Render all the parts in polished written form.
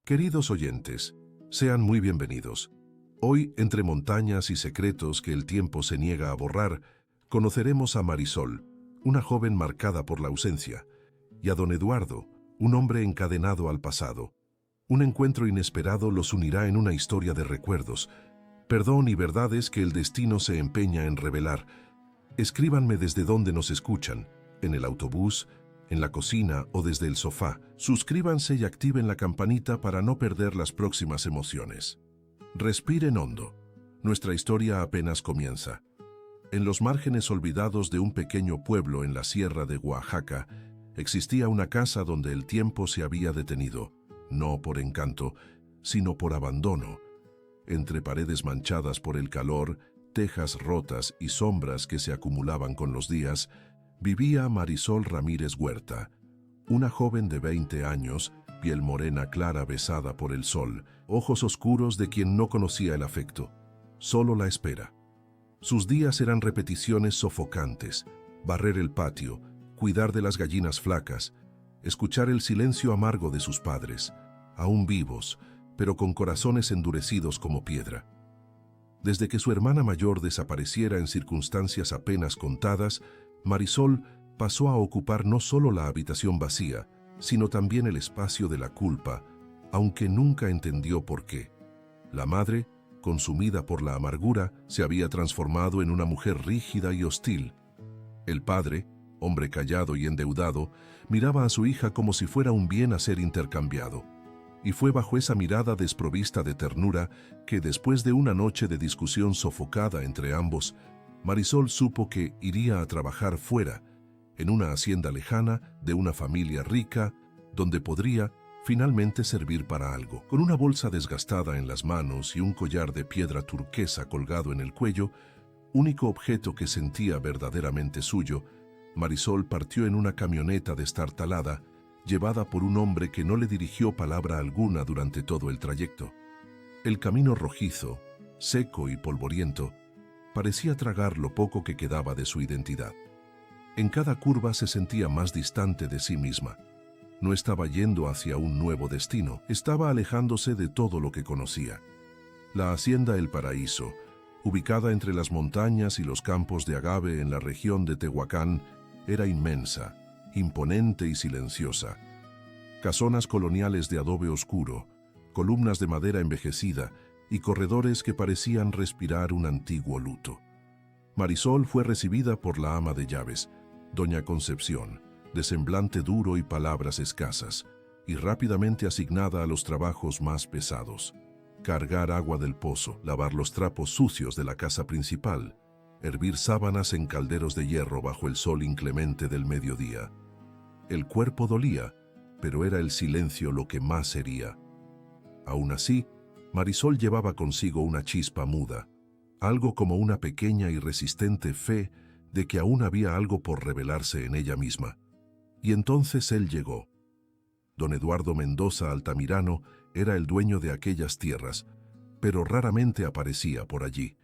Queridos oyentes, sean muy bienvenidos. Hoy, entre montañas y secretos que el tiempo se niega a borrar, conoceremos a Marisol, una joven marcada por la ausencia, y a don Eduardo, un hombre encadenado al pasado. Un encuentro inesperado los unirá en una historia de recuerdos, perdón y verdades que el destino se empeña en revelar. Escríbanme desde donde nos escuchan, en el autobús, en la cocina o desde el sofá. Suscríbanse y activen la campanita para no perder las próximas emociones. Respiren hondo. Nuestra historia apenas comienza. En los márgenes olvidados de un pequeño pueblo en la sierra de Oaxaca, existía una casa donde el tiempo se había detenido, no por encanto, sino por abandono. Entre paredes manchadas por el calor, tejas rotas y sombras que se acumulaban con los días, vivía Marisol Ramírez Huerta, una joven de 20 años, piel morena clara besada por el sol, ojos oscuros de quien no conocía el afecto, solo la espera. Sus días eran repeticiones sofocantes: barrer el patio, cuidar de las gallinas flacas, escuchar el silencio amargo de sus padres, aún vivos, pero con corazones endurecidos como piedra. Desde que su hermana mayor desapareciera en circunstancias apenas contadas, Marisol pasó a ocupar no solo la habitación vacía, sino también el espacio de la culpa, aunque nunca entendió por qué. La madre, consumida por la amargura, se había transformado en una mujer rígida y hostil. El padre, hombre callado y endeudado, miraba a su hija como si fuera un bien a ser intercambiado. Y fue bajo esa mirada desprovista de ternura que, después de una noche de discusión sofocada entre ambos, Marisol supo que iría a trabajar fuera, en una hacienda lejana de una familia rica, donde podría finalmente servir para algo. Con una bolsa desgastada en las manos y un collar de piedra turquesa colgado en el cuello, único objeto que sentía verdaderamente suyo, Marisol partió en una camioneta destartalada, llevada por un hombre que no le dirigió palabra alguna durante todo el trayecto. El camino rojizo, seco y polvoriento, parecía tragar lo poco que quedaba de su identidad. En cada curva se sentía más distante de sí misma. No estaba yendo hacia un nuevo destino, estaba alejándose de todo lo que conocía. La hacienda El Paraíso, ubicada entre las montañas y los campos de agave en la región de Tehuacán, era inmensa, imponente y silenciosa. Casonas coloniales de adobe oscuro, columnas de madera envejecida y corredores que parecían respirar un antiguo luto. Marisol fue recibida por la ama de llaves, doña Concepción, de semblante duro y palabras escasas, y rápidamente asignada a los trabajos más pesados: cargar agua del pozo, lavar los trapos sucios de la casa principal, hervir sábanas en calderos de hierro bajo el sol inclemente del mediodía. El cuerpo dolía, pero era el silencio lo que más hería. Aún así, Marisol llevaba consigo una chispa muda, algo como una pequeña y resistente fe de que aún había algo por revelarse en ella misma. Y entonces él llegó. Don Eduardo Mendoza Altamirano era el dueño de aquellas tierras, pero raramente aparecía por allí,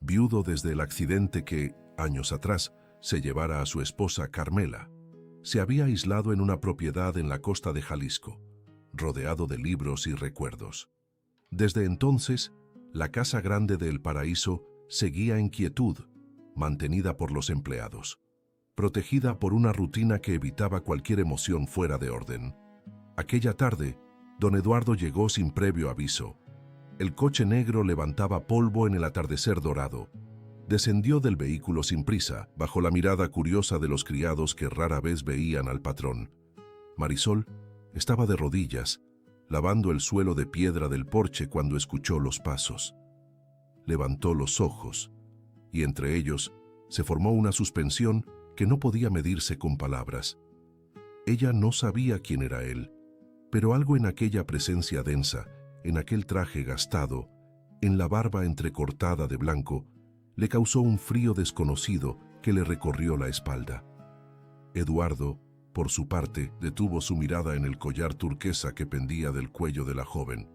viudo desde el accidente que, años atrás, se llevara a su esposa Carmela. Se había aislado en una propiedad en la costa de Jalisco, rodeado de libros y recuerdos. Desde entonces, la casa grande de El Paraíso seguía en quietud, mantenida por los empleados, protegida por una rutina que evitaba cualquier emoción fuera de orden. Aquella tarde, don Eduardo llegó sin previo aviso. El coche negro levantaba polvo en el atardecer dorado. Descendió del vehículo sin prisa, bajo la mirada curiosa de los criados que rara vez veían al patrón. Marisol estaba de rodillas, lavando el suelo de piedra del porche cuando escuchó los pasos. Levantó los ojos, y entre ellos se formó una suspensión que no podía medirse con palabras. Ella no sabía quién era él, pero algo en aquella presencia densa, en aquel traje gastado, en la barba entrecortada de blanco, le causó un frío desconocido que le recorrió la espalda. Eduardo, por su parte, detuvo su mirada en el collar turquesa que pendía del cuello de la joven.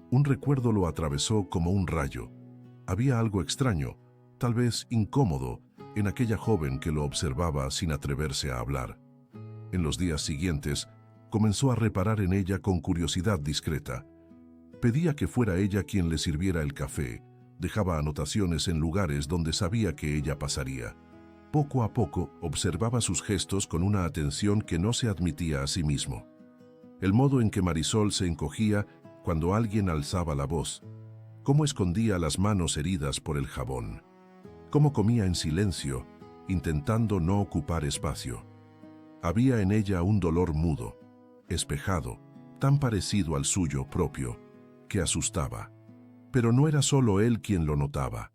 Un recuerdo lo atravesó como un rayo. Había algo extraño, tal vez incómodo, en aquella joven que lo observaba sin atreverse a hablar. En los días siguientes, comenzó a reparar en ella con curiosidad discreta. Pedía que fuera ella quien le sirviera el café, dejaba anotaciones en lugares donde sabía que ella pasaría. Poco a poco observaba sus gestos con una atención que no se admitía a sí mismo. El modo en que Marisol se encogía cuando alguien alzaba la voz, cómo escondía las manos heridas por el jabón, cómo comía en silencio, intentando no ocupar espacio. Había en ella un dolor mudo, espejado, tan parecido al suyo propio, que asustaba. Pero no era solo él quien lo notaba.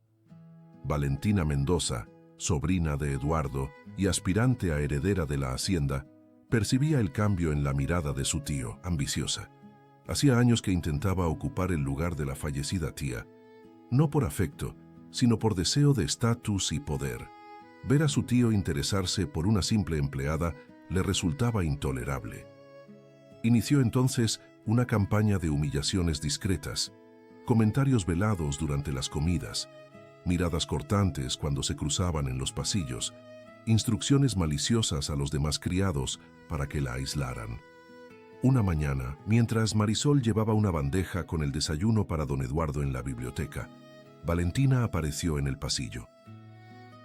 Valentina Mendoza, sobrina de Eduardo y aspirante a heredera de la hacienda, percibía el cambio en la mirada de su tío, ambiciosa. Hacía años que intentaba ocupar el lugar de la fallecida tía, no por afecto, sino por deseo de estatus y poder. Ver a su tío interesarse por una simple empleada le resultaba intolerable. Inició entonces una campaña de humillaciones discretas, comentarios velados durante las comidas, miradas cortantes cuando se cruzaban en los pasillos, instrucciones maliciosas a los demás criados para que la aislaran. Una mañana, mientras Marisol llevaba una bandeja con el desayuno para don Eduardo en la biblioteca, Valentina apareció en el pasillo.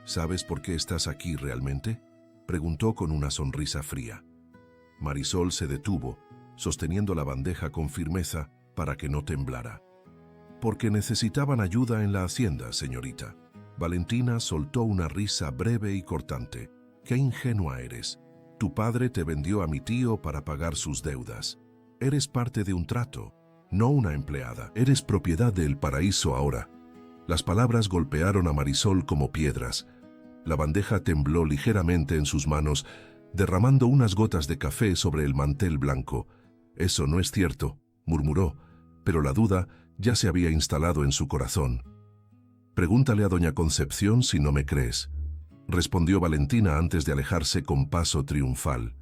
¿Sabes por qué estás aquí realmente?, preguntó con una sonrisa fría. Marisol se detuvo, sosteniendo la bandeja con firmeza para que no temblara. Porque necesitaban ayuda en la hacienda, señorita. Valentina soltó una risa breve y cortante. ¡Qué ingenua eres! Tu padre te vendió a mi tío para pagar sus deudas. Eres parte de un trato, no una empleada. Eres propiedad del paraíso ahora. Las palabras golpearon a Marisol como piedras. La bandeja tembló ligeramente en sus manos, derramando unas gotas de café sobre el mantel blanco. «Eso no es cierto», murmuró, pero la duda ya se había instalado en su corazón. «Pregúntale a doña Concepción si no me crees», respondió Valentina antes de alejarse con paso triunfal.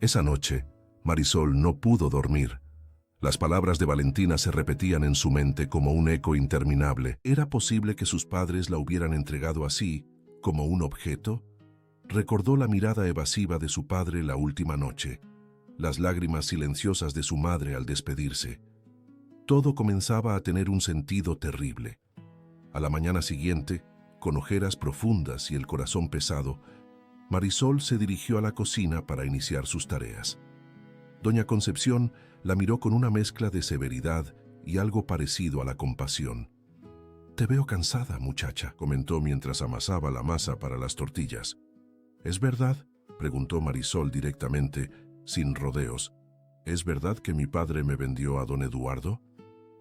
Esa noche, Marisol no pudo dormir. Las palabras de Valentina se repetían en su mente como un eco interminable. ¿Era posible que sus padres la hubieran entregado así, como un objeto? Recordó la mirada evasiva de su padre la última noche, las lágrimas silenciosas de su madre al despedirse. Todo comenzaba a tener un sentido terrible. A la mañana siguiente, con ojeras profundas y el corazón pesado, Marisol se dirigió a la cocina para iniciar sus tareas. Doña Concepción la miró con una mezcla de severidad y algo parecido a la compasión. «Te veo cansada, muchacha», comentó mientras amasaba la masa para las tortillas. «¿Es verdad?», preguntó Marisol directamente, sin rodeos. «¿Es verdad que mi padre me vendió a don Eduardo?».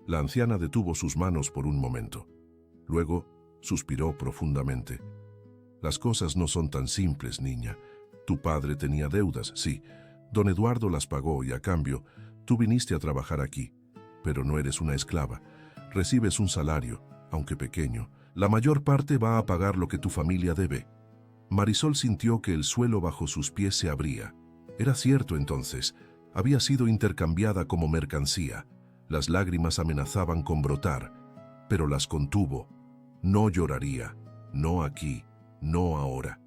La anciana detuvo sus manos por un momento. Luego suspiró profundamente. «Las cosas no son tan simples, niña. Tu padre tenía deudas, sí. Don Eduardo las pagó y a cambio, tú viniste a trabajar aquí. Pero no eres una esclava. Recibes un salario, aunque pequeño. La mayor parte va a pagar lo que tu familia debe». Marisol sintió que el suelo bajo sus pies se abría. Era cierto entonces, había sido intercambiada como mercancía. Las lágrimas amenazaban con brotar, pero las contuvo. No lloraría, no aquí, no ahora.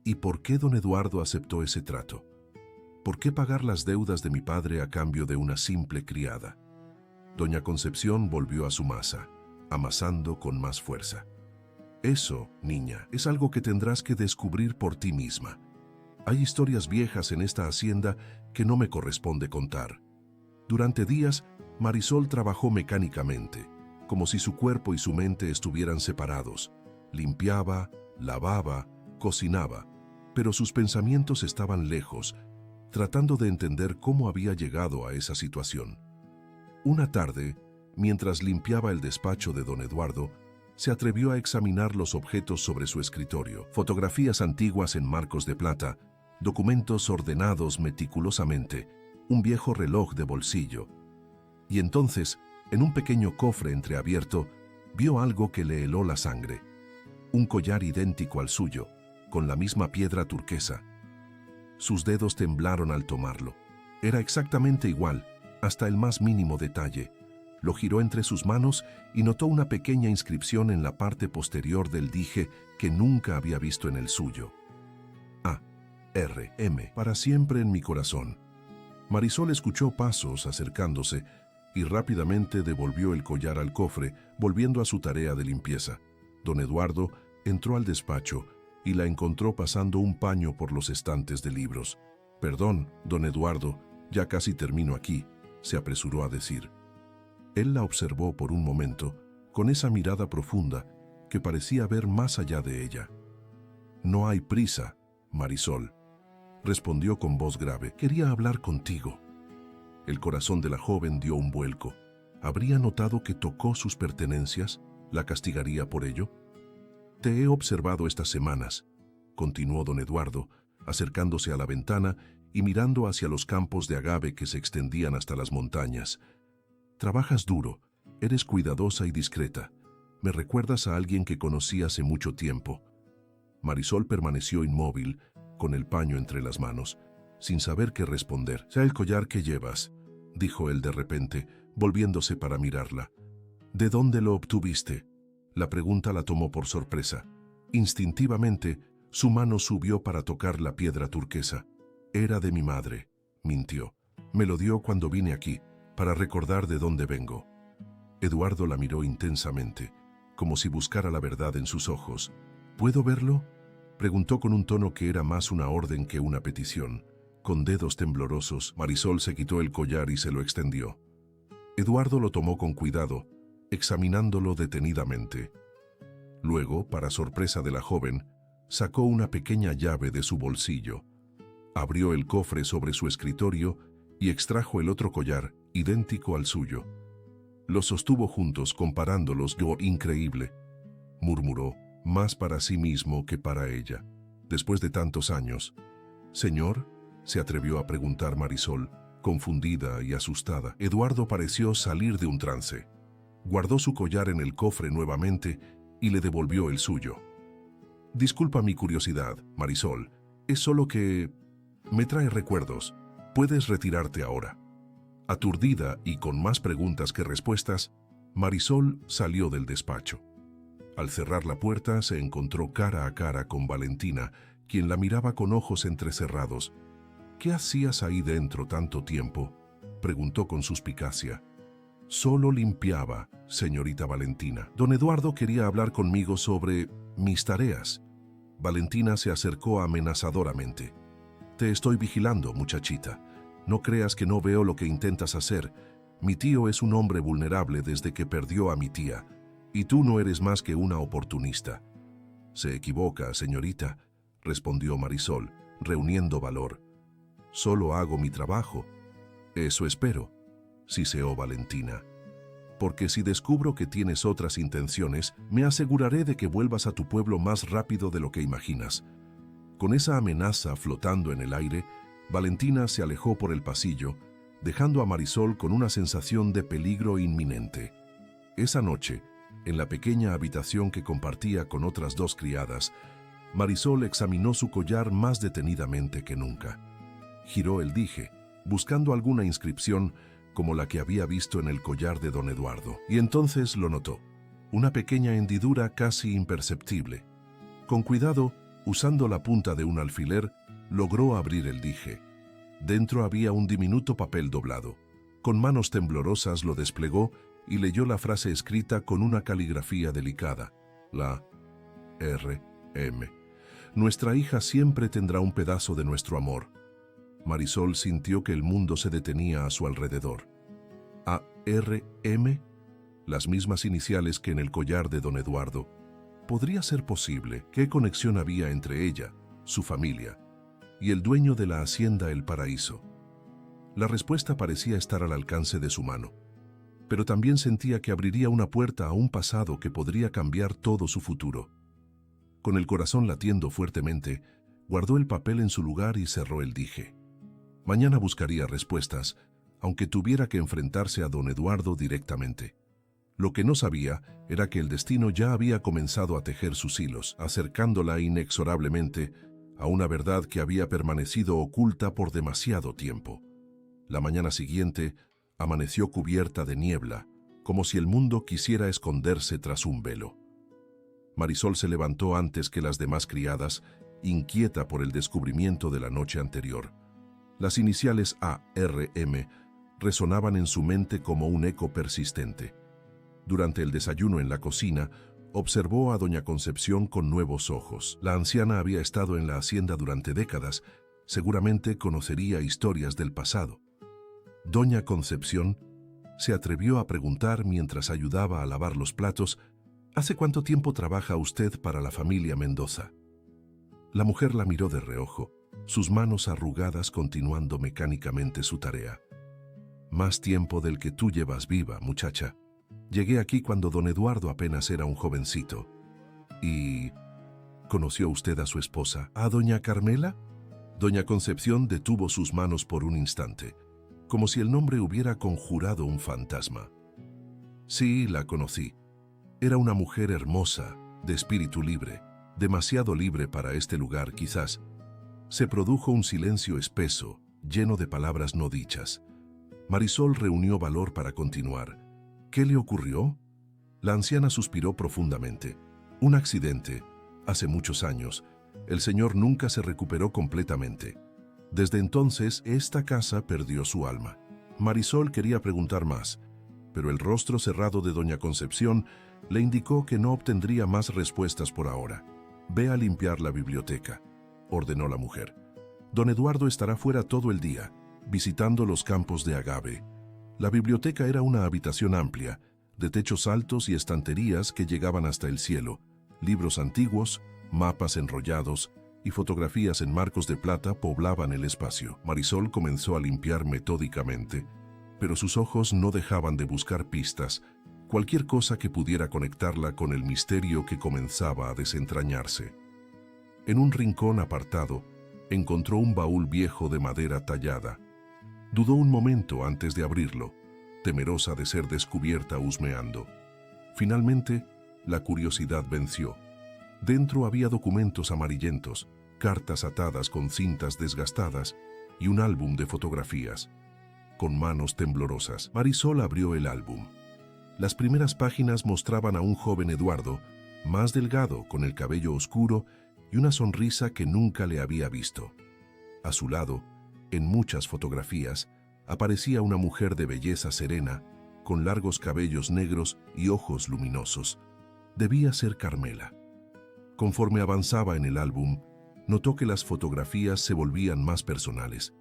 ¿Y por qué don Eduardo aceptó ese trato? ¿Por qué pagar las deudas de mi padre a cambio de una simple criada? Doña Concepción volvió a su masa, amasando con más fuerza. «Eso, niña, es algo que tendrás que descubrir por ti misma. Hay historias viejas en esta hacienda que no me corresponde contar». Durante días, Marisol trabajó mecánicamente, como si su cuerpo y su mente estuvieran separados. Limpiaba, lavaba, cocinaba, pero sus pensamientos estaban lejos, tratando de entender cómo había llegado a esa situación. Una tarde, mientras limpiaba el despacho de don Eduardo, se atrevió a examinar los objetos sobre su escritorio, fotografías antiguas en marcos de plata, documentos ordenados meticulosamente, un viejo reloj de bolsillo. Y entonces, en un pequeño cofre entreabierto, vio algo que le heló la sangre. Un collar idéntico al suyo, con la misma piedra turquesa. Sus dedos temblaron al tomarlo. Era exactamente igual, hasta el más mínimo detalle. Lo giró entre sus manos y notó una pequeña inscripción en la parte posterior del dije que nunca había visto en el suyo. A. R. M. Para siempre en mi corazón. Marisol escuchó pasos acercándose y rápidamente devolvió el collar al cofre, volviendo a su tarea de limpieza. Don Eduardo entró al despacho y la encontró pasando un paño por los estantes de libros. «Perdón, don Eduardo, ya casi termino aquí», se apresuró a decir. Él la observó por un momento, con esa mirada profunda que parecía ver más allá de ella. «No hay prisa, Marisol», respondió con voz grave. «Quería hablar contigo». El corazón de la joven dio un vuelco. ¿Habría notado que tocó sus pertenencias? ¿La castigaría por ello? «Te he observado estas semanas», continuó don Eduardo, acercándose a la ventana y mirando hacia los campos de agave que se extendían hasta las montañas. «Trabajas duro, eres cuidadosa y discreta. Me recuerdas a alguien que conocí hace mucho tiempo». Marisol permaneció inmóvil, con el paño entre las manos, sin saber qué responder. «Sea el collar que llevas», dijo él de repente, volviéndose para mirarla. «¿De dónde lo obtuviste?». La pregunta la tomó por sorpresa. Instintivamente, su mano subió para tocar la piedra turquesa. «Era de mi madre», mintió. «Me lo dio cuando vine aquí, para recordar de dónde vengo». Eduardo la miró intensamente, como si buscara la verdad en sus ojos. «¿Puedo verlo?», preguntó con un tono que era más una orden que una petición. Con dedos temblorosos, Marisol se quitó el collar y se lo extendió. Eduardo lo tomó con cuidado, examinándolo detenidamente. Luego, para sorpresa de la joven, sacó una pequeña llave de su bolsillo. Abrió el cofre sobre su escritorio y extrajo el otro collar, idéntico al suyo. Los sostuvo juntos, comparándolos. «Yo, increíble», murmuró, más para sí mismo que para ella. «Después de tantos años». «Señor», se atrevió a preguntar Marisol, confundida y asustada. Eduardo pareció salir de un trance. Guardó su collar en el cofre nuevamente y le devolvió el suyo. «Disculpa mi curiosidad, Marisol. Es solo que me trae recuerdos. Puedes retirarte ahora». Aturdida y con más preguntas que respuestas, Marisol salió del despacho. Al cerrar la puerta se encontró cara a cara con Valentina, quien la miraba con ojos entrecerrados. «¿Qué hacías ahí dentro tanto tiempo?», preguntó con suspicacia. «Solo limpiaba, señorita Valentina. Don Eduardo quería hablar conmigo sobre mis tareas». Valentina se acercó amenazadoramente. «Te estoy vigilando, muchachita. No creas que no veo lo que intentas hacer. Mi tío es un hombre vulnerable desde que perdió a mi tía, y tú no eres más que una oportunista». «Se equivoca, señorita», respondió Marisol, reuniendo valor. «Solo hago mi trabajo». «Eso espero», siseó Valentina. «Porque si descubro que tienes otras intenciones, me aseguraré de que vuelvas a tu pueblo más rápido de lo que imaginas». Con esa amenaza flotando en el aire, Valentina se alejó por el pasillo, dejando a Marisol con una sensación de peligro inminente. Esa noche, en la pequeña habitación que compartía con otras dos criadas, Marisol examinó su collar más detenidamente que nunca. Giró el dije, buscando alguna inscripción como la que había visto en el collar de don Eduardo, y entonces lo notó, una pequeña hendidura casi imperceptible. Con cuidado, usando la punta de un alfiler, logró abrir el dije. Dentro había un diminuto papel doblado. Con manos temblorosas lo desplegó y leyó la frase escrita con una caligrafía delicada. La R.M. «Nuestra hija siempre tendrá un pedazo de nuestro amor». Marisol sintió que el mundo se detenía a su alrededor. «A.R.M.», las mismas iniciales que en el collar de don Eduardo. ¿Podría ser posible? ¿Qué conexión había entre ella, su familia, y el dueño de la hacienda El Paraíso? La respuesta parecía estar al alcance de su mano, pero también sentía que abriría una puerta a un pasado que podría cambiar todo su futuro. Con el corazón latiendo fuertemente, guardó el papel en su lugar y cerró el dije. Mañana buscaría respuestas, aunque tuviera que enfrentarse a don Eduardo directamente. Lo que no sabía era que el destino ya había comenzado a tejer sus hilos, acercándola inexorablemente a una verdad que había permanecido oculta por demasiado tiempo. La mañana siguiente amaneció cubierta de niebla, como si el mundo quisiera esconderse tras un velo. Marisol se levantó antes que las demás criadas, inquieta por el descubrimiento de la noche anterior. Las iniciales ARM resonaban en su mente como un eco persistente. Durante el desayuno en la cocina, observó a doña Concepción con nuevos ojos. La anciana había estado en la hacienda durante décadas, seguramente conocería historias del pasado. Doña Concepción se atrevió a preguntar mientras ayudaba a lavar los platos: ¿hace cuánto tiempo trabaja usted para la familia Mendoza? La mujer la miró de reojo, sus manos arrugadas continuando mecánicamente su tarea. Más tiempo del que tú llevas viva, muchacha. Llegué aquí cuando don Eduardo apenas era un jovencito. ¿Y conoció usted a su esposa, a doña Carmela? Doña Concepción detuvo sus manos por un instante, como si el nombre hubiera conjurado un fantasma. Sí, la conocí. Era una mujer hermosa, de espíritu libre, demasiado libre para este lugar quizás. Se produjo un silencio espeso, lleno de palabras no dichas. Marisol reunió valor para continuar. ¿Qué le ocurrió? La anciana suspiró profundamente. Un accidente, hace muchos años. El señor nunca se recuperó completamente. Desde entonces, esta casa perdió su alma. Marisol quería preguntar más, pero el rostro cerrado de doña Concepción le indicó que no obtendría más respuestas por ahora. «Ve a limpiar la biblioteca», ordenó la mujer. «Don Eduardo estará fuera todo el día, visitando los campos de agave». La biblioteca era una habitación amplia, de techos altos y estanterías que llegaban hasta el cielo, libros antiguos, mapas enrollados y fotografías en marcos de plata poblaban el espacio. Marisol comenzó a limpiar metódicamente, pero sus ojos no dejaban de buscar pistas, cualquier cosa que pudiera conectarla con el misterio que comenzaba a desentrañarse. En un rincón apartado, encontró un baúl viejo de madera tallada. Dudó un momento antes de abrirlo, temerosa de ser descubierta husmeando. Finalmente, la curiosidad venció. Dentro había documentos amarillentos, cartas atadas con cintas desgastadas y un álbum de fotografías. Con manos temblorosas, Marisol abrió el álbum. Las primeras páginas mostraban a un joven Eduardo, más delgado, con el cabello oscuro y una sonrisa que nunca le había visto. A su lado, en muchas fotografías, aparecía una mujer de belleza serena, con largos cabellos negros y ojos luminosos. Debía ser Carmela. Conforme avanzaba en el álbum, notó que las fotografías se volvían más personales.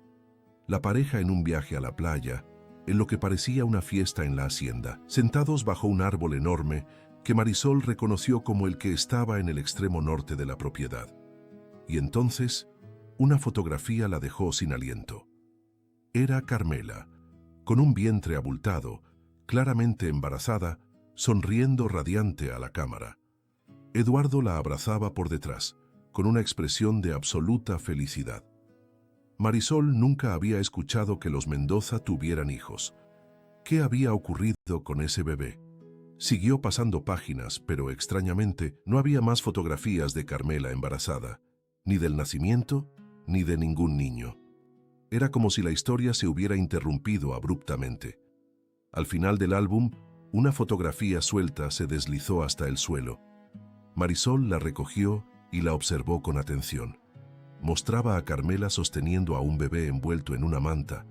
La pareja en un viaje a la playa, en lo que parecía una fiesta en la hacienda, sentados bajo un árbol enorme que Marisol reconoció como el que estaba en el extremo norte de la propiedad. Y entonces, una fotografía la dejó sin aliento. Era Carmela, con un vientre abultado, claramente embarazada, sonriendo radiante a la cámara. Eduardo la abrazaba por detrás, con una expresión de absoluta felicidad. Marisol nunca había escuchado que los Mendoza tuvieran hijos. ¿Qué había ocurrido con ese bebé? Siguió pasando páginas, pero extrañamente no había más fotografías de Carmela embarazada, ni del nacimiento, ni de ningún niño. Era como si la historia se hubiera interrumpido abruptamente. Al final del álbum, una fotografía suelta se deslizó hasta el suelo. Marisol la recogió y la observó con atención. Mostraba a Carmela sosteniendo a un bebé envuelto en una manta,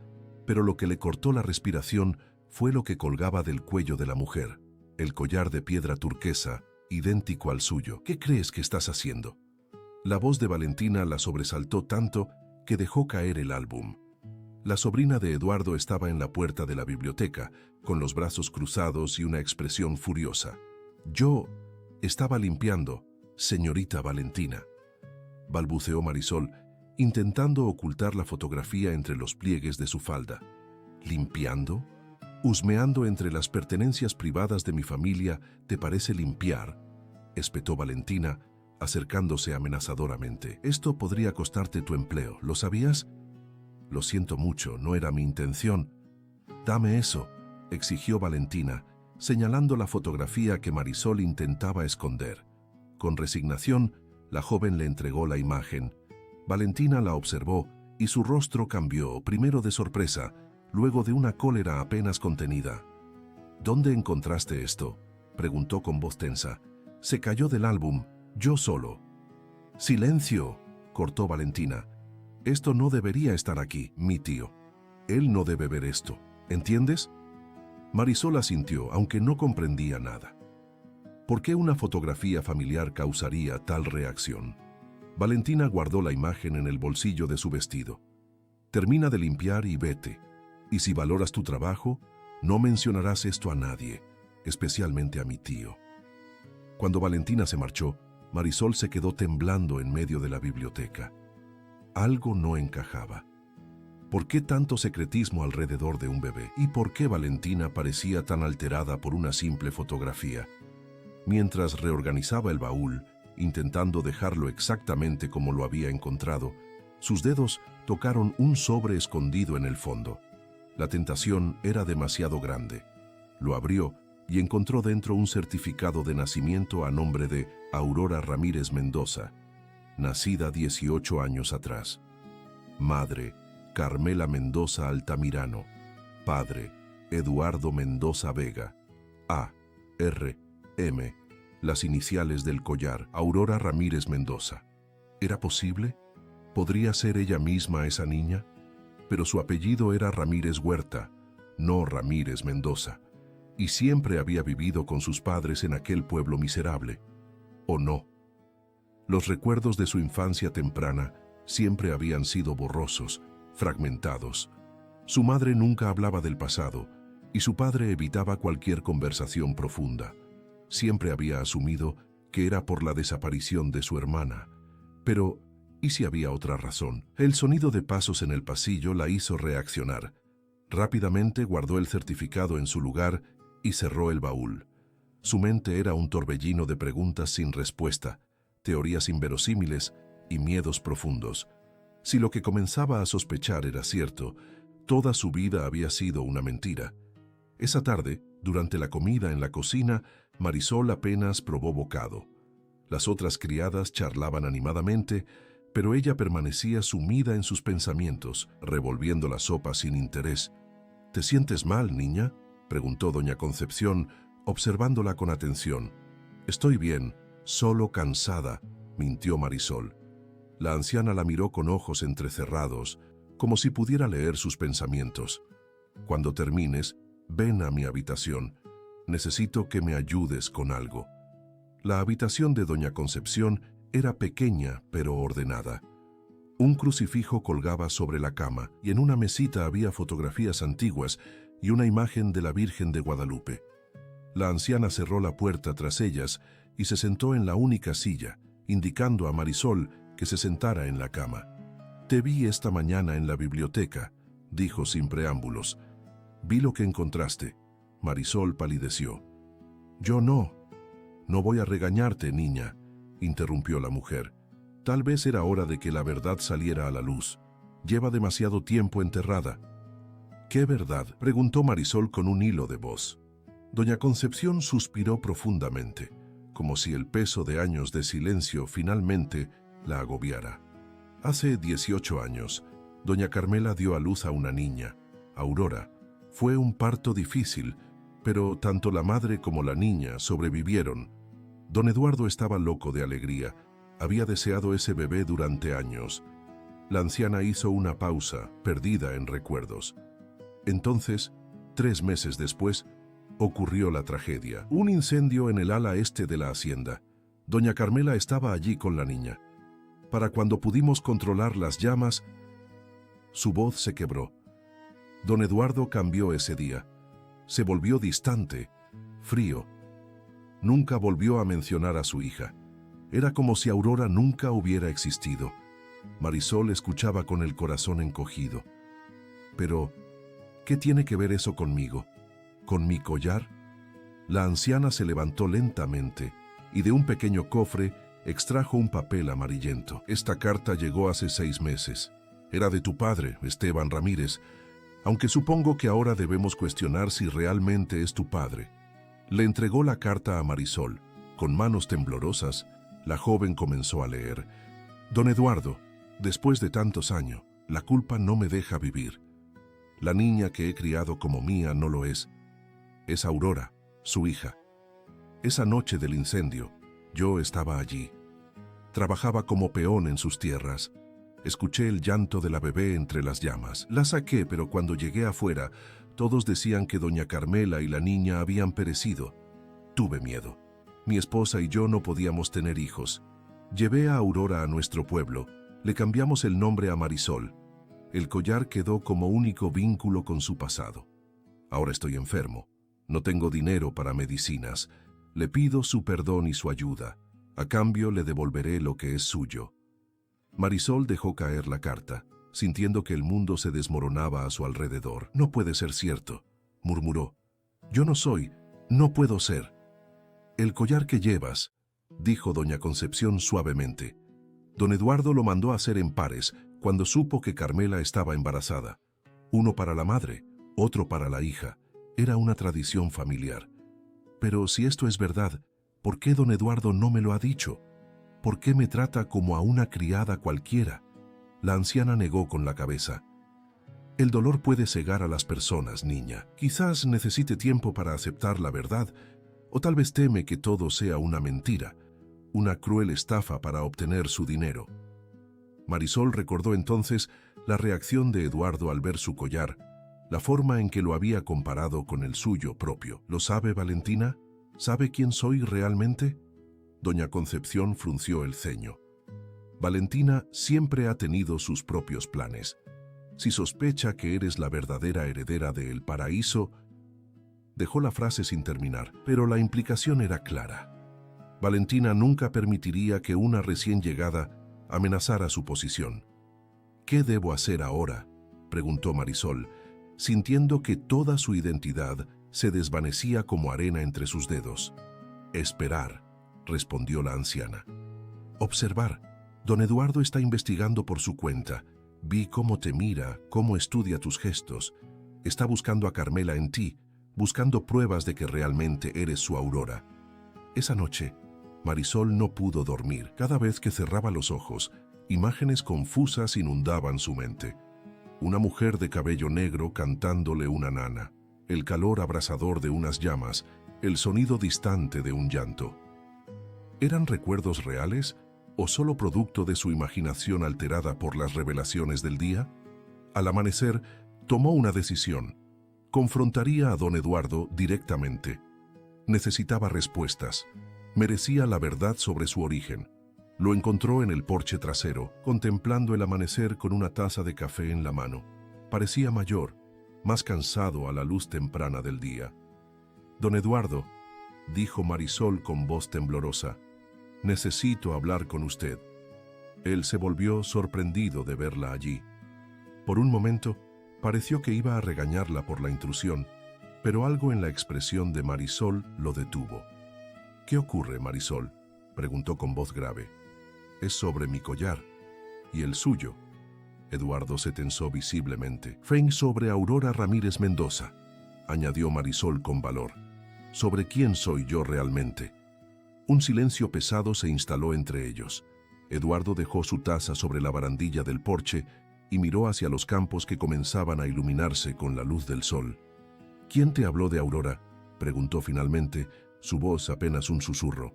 pero lo que le cortó la respiración fue lo que colgaba del cuello de la mujer, el collar de piedra turquesa, idéntico al suyo. ¿Qué crees que estás haciendo? La voz de Valentina la sobresaltó tanto que dejó caer el álbum. La sobrina de Eduardo estaba en la puerta de la biblioteca, con los brazos cruzados y una expresión furiosa. «Yo estaba limpiando, señorita Valentina», balbuceó Marisol, intentando ocultar la fotografía entre los pliegues de su falda. «¿Limpiando? Husmeando entre las pertenencias privadas de mi familia, ¿te parece limpiar?», espetó Valentina, acercándose amenazadoramente. «Esto podría costarte tu empleo, ¿lo sabías?». «Lo siento mucho, no era mi intención». «Dame eso», exigió Valentina, señalando la fotografía que Marisol intentaba esconder. Con resignación, la joven le entregó la imagen. Valentina la observó y su rostro cambió, primero de sorpresa, luego de una cólera apenas contenida. «¿Dónde encontraste esto?», preguntó con voz tensa. «Se cayó del álbum, yo solo». «¡Silencio!», cortó Valentina. Esto no debería estar aquí, mi tío. Él no debe ver esto, ¿entiendes? Marisol asintió, aunque no comprendía nada. ¿Por qué una fotografía familiar causaría tal reacción? Valentina guardó la imagen en el bolsillo de su vestido. Termina de limpiar y vete. Y si valoras tu trabajo, no mencionarás esto a nadie, especialmente a mi tío. Cuando Valentina se marchó, Marisol se quedó temblando en medio de la biblioteca. Algo no encajaba. ¿Por qué tanto secretismo alrededor de un bebé? ¿Y por qué Valentina parecía tan alterada por una simple fotografía? Mientras reorganizaba el baúl, intentando dejarlo exactamente como lo había encontrado, sus dedos tocaron un sobre escondido en el fondo. La tentación era demasiado grande. Lo abrió y encontró dentro un certificado de nacimiento a nombre de Aurora Ramírez Mendoza, nacida 18 años atrás. Madre, Carmela Mendoza Altamirano. Padre, Eduardo Mendoza Vega. A, R, M, las iniciales del collar, Aurora Ramírez Mendoza. ¿Era posible? ¿Podría ser ella misma esa niña? Pero su apellido era Ramírez Huerta, no Ramírez Mendoza, y siempre había vivido con sus padres en aquel pueblo miserable. ¿O no? Los recuerdos de su infancia temprana siempre habían sido borrosos, fragmentados. Su madre nunca hablaba del pasado, y su padre evitaba cualquier conversación profunda. Siempre había asumido que era por la desaparición de su hermana. Pero, ¿y si había otra razón? El sonido de pasos en el pasillo la hizo reaccionar. Rápidamente guardó el certificado en su lugar y cerró el baúl. Su mente era un torbellino de preguntas sin respuesta, teorías inverosímiles y miedos profundos. Si lo que comenzaba a sospechar era cierto, toda su vida había sido una mentira. Esa tarde, durante la comida en la cocina, Marisol apenas probó bocado. Las otras criadas charlaban animadamente, pero ella permanecía sumida en sus pensamientos, revolviendo la sopa sin interés. ¿Te sientes mal, niña?, preguntó doña Concepción, observándola con atención. Estoy bien, solo cansada, mintió Marisol. La anciana la miró con ojos entrecerrados, como si pudiera leer sus pensamientos. Cuando termines, ven a mi habitación. Necesito que me ayudes con algo. La habitación de doña Concepción era pequeña pero ordenada. Un crucifijo colgaba sobre la cama y en una mesita había fotografías antiguas y una imagen de la Virgen de Guadalupe. La anciana cerró la puerta tras ellas y se sentó en la única silla, indicando a Marisol que se sentara en la cama. «Te vi esta mañana en la biblioteca», dijo sin preámbulos. «Vi lo que encontraste». Marisol palideció. «Yo no. No voy a regañarte, niña», interrumpió la mujer. «Tal vez era hora de que la verdad saliera a la luz. Lleva demasiado tiempo enterrada». «¿Qué verdad?», preguntó Marisol con un hilo de voz. Doña Concepción suspiró profundamente, como si el peso de años de silencio finalmente la agobiara. Hace 18 años, doña Carmela dio a luz a una niña, Aurora. Fue un parto difícil, pero tanto la madre como la niña sobrevivieron. Don Eduardo estaba loco de alegría. Había deseado ese bebé durante años. La anciana hizo una pausa, perdida en recuerdos. Entonces, 3 meses después, ocurrió la tragedia. Un incendio en el ala este de la hacienda. Doña Carmela estaba allí con la niña. Para cuando pudimos controlar las llamas, su voz se quebró. Don Eduardo cambió ese día. Se volvió distante, frío. Nunca volvió a mencionar a su hija. Era como si Aurora nunca hubiera existido. Marisol escuchaba con el corazón encogido. Pero, ¿qué tiene que ver eso conmigo? ¿Con mi collar? La anciana se levantó lentamente y de un pequeño cofre extrajo un papel amarillento. Esta carta llegó hace 6 meses. Era de tu padre, Esteban Ramírez, aunque supongo que ahora debemos cuestionar si realmente es tu padre. Le entregó la carta a Marisol. Con manos temblorosas, la joven comenzó a leer. Don Eduardo, después de tantos años, la culpa no me deja vivir. La niña que he criado como mía no lo es. Es Aurora, su hija. Esa noche del incendio, yo estaba allí. Trabajaba como peón en sus tierras. Escuché el llanto de la bebé entre las llamas. La saqué, pero cuando llegué afuera, todos decían que doña Carmela y la niña habían perecido. Tuve miedo. Mi esposa y yo no podíamos tener hijos. Llevé a Aurora a nuestro pueblo. Le cambiamos el nombre a Marisol. El collar quedó como único vínculo con su pasado. Ahora estoy enfermo. No tengo dinero para medicinas. Le pido su perdón y su ayuda. A cambio le devolveré lo que es suyo. Marisol dejó caer la carta, sintiendo que el mundo se desmoronaba a su alrededor. No puede ser cierto, murmuró. Yo no soy, no puedo ser. El collar que llevas, dijo doña Concepción suavemente. Don Eduardo lo mandó a hacer en pares cuando supo que Carmela estaba embarazada. Uno para la madre, otro para la hija. Era una tradición familiar. Pero si esto es verdad, ¿por qué don Eduardo no me lo ha dicho? ¿Por qué me trata como a una criada cualquiera? La anciana negó con la cabeza. El dolor puede cegar a las personas, niña. Quizás necesite tiempo para aceptar la verdad, o tal vez teme que todo sea una mentira, una cruel estafa para obtener su dinero. Marisol recordó entonces la reacción de Eduardo al ver su collar, la forma en que lo había comparado con el suyo propio. ¿Lo sabe, Valentina? ¿Sabe quién soy realmente? Doña Concepción frunció el ceño. Valentina siempre ha tenido sus propios planes. Si sospecha que eres la verdadera heredera de El Paraíso... Dejó la frase sin terminar, pero la implicación era clara. Valentina nunca permitiría que una recién llegada amenazara su posición. ¿Qué debo hacer ahora?, preguntó Marisol, sintiendo que toda su identidad se desvanecía como arena entre sus dedos. Esperar, respondió la anciana. Observar. Don Eduardo está investigando por su cuenta. Vi cómo te mira, cómo estudia tus gestos. Está buscando a Carmela en ti, buscando pruebas de que realmente eres su Aurora. Esa noche, Marisol no pudo dormir. Cada vez que cerraba los ojos, imágenes confusas inundaban su mente. Una mujer de cabello negro cantándole una nana, el calor abrasador de unas llamas, el sonido distante de un llanto. ¿Eran recuerdos reales o solo producto de su imaginación alterada por las revelaciones del día? Al amanecer, tomó una decisión. Confrontaría a don Eduardo directamente. Necesitaba respuestas. Merecía la verdad sobre su origen. Lo encontró en el porche trasero, contemplando el amanecer con una taza de café en la mano. Parecía mayor, más cansado a la luz temprana del día. «Don Eduardo», dijo Marisol con voz temblorosa, «necesito hablar con usted». Él se volvió sorprendido de verla allí. Por un momento, pareció que iba a regañarla por la intrusión, pero algo en la expresión de Marisol lo detuvo. «¿Qué ocurre, Marisol?», preguntó con voz grave. «Es sobre mi collar. ¿Y el suyo?». Eduardo se tensó visiblemente. «Fue sobre Aurora Ramírez Mendoza», añadió Marisol con valor. «¿Sobre quién soy yo realmente?». Un silencio pesado se instaló entre ellos. Eduardo dejó su taza sobre la barandilla del porche y miró hacia los campos que comenzaban a iluminarse con la luz del sol. «¿Quién te habló de Aurora?», preguntó finalmente, su voz apenas un susurro.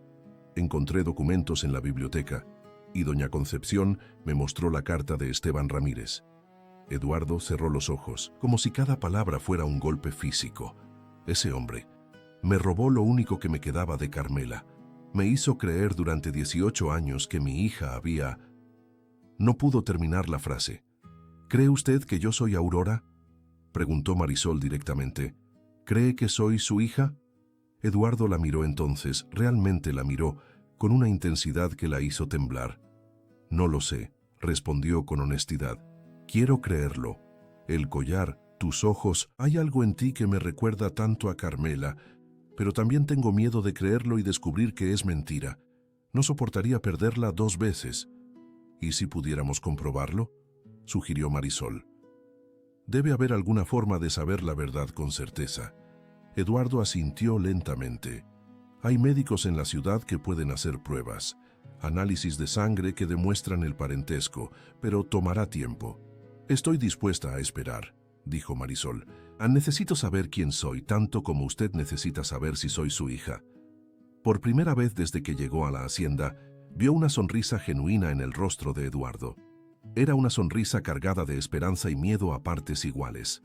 «Encontré documentos en la biblioteca y doña Concepción me mostró la carta de Esteban Ramírez». Eduardo cerró los ojos, como si cada palabra fuera un golpe físico. «Ese hombre me robó lo único que me quedaba de Carmela. Me hizo creer durante 18 años que mi hija había...». No pudo terminar la frase. «¿Cree usted que yo soy Aurora?», preguntó Marisol directamente. «¿Cree que soy su hija?». Eduardo la miró entonces, realmente la miró, con una intensidad que la hizo temblar. «No lo sé», respondió con honestidad. «Quiero creerlo. El collar, tus ojos, hay algo en ti que me recuerda tanto a Carmela, pero también tengo miedo de creerlo y descubrir que es mentira. No soportaría perderla 2 veces». «¿Y si pudiéramos comprobarlo?», sugirió Marisol. «Debe haber alguna forma de saber la verdad con certeza». Eduardo asintió lentamente. «Hay médicos en la ciudad que pueden hacer pruebas, análisis de sangre que demuestran el parentesco, pero tomará tiempo». «Estoy dispuesta a esperar», dijo Marisol. «Necesito saber quién soy, tanto como usted necesita saber si soy su hija». Por primera vez desde que llegó a la hacienda, vio una sonrisa genuina en el rostro de Eduardo. Era una sonrisa cargada de esperanza y miedo a partes iguales.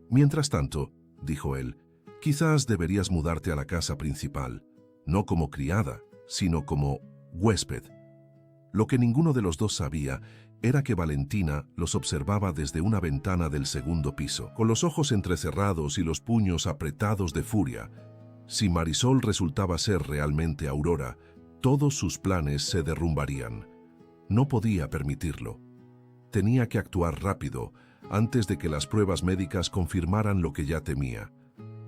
«Mientras tanto», dijo él, «quizás deberías mudarte a la casa principal, no como criada, sino como huésped». Lo que ninguno de los dos sabía era que Valentina los observaba desde una ventana del segundo piso, con los ojos entrecerrados y los puños apretados de furia. Si Marisol resultaba ser realmente Aurora, todos sus planes se derrumbarían. No podía permitirlo. Tenía que actuar rápido, antes de que las pruebas médicas confirmaran lo que ya temía.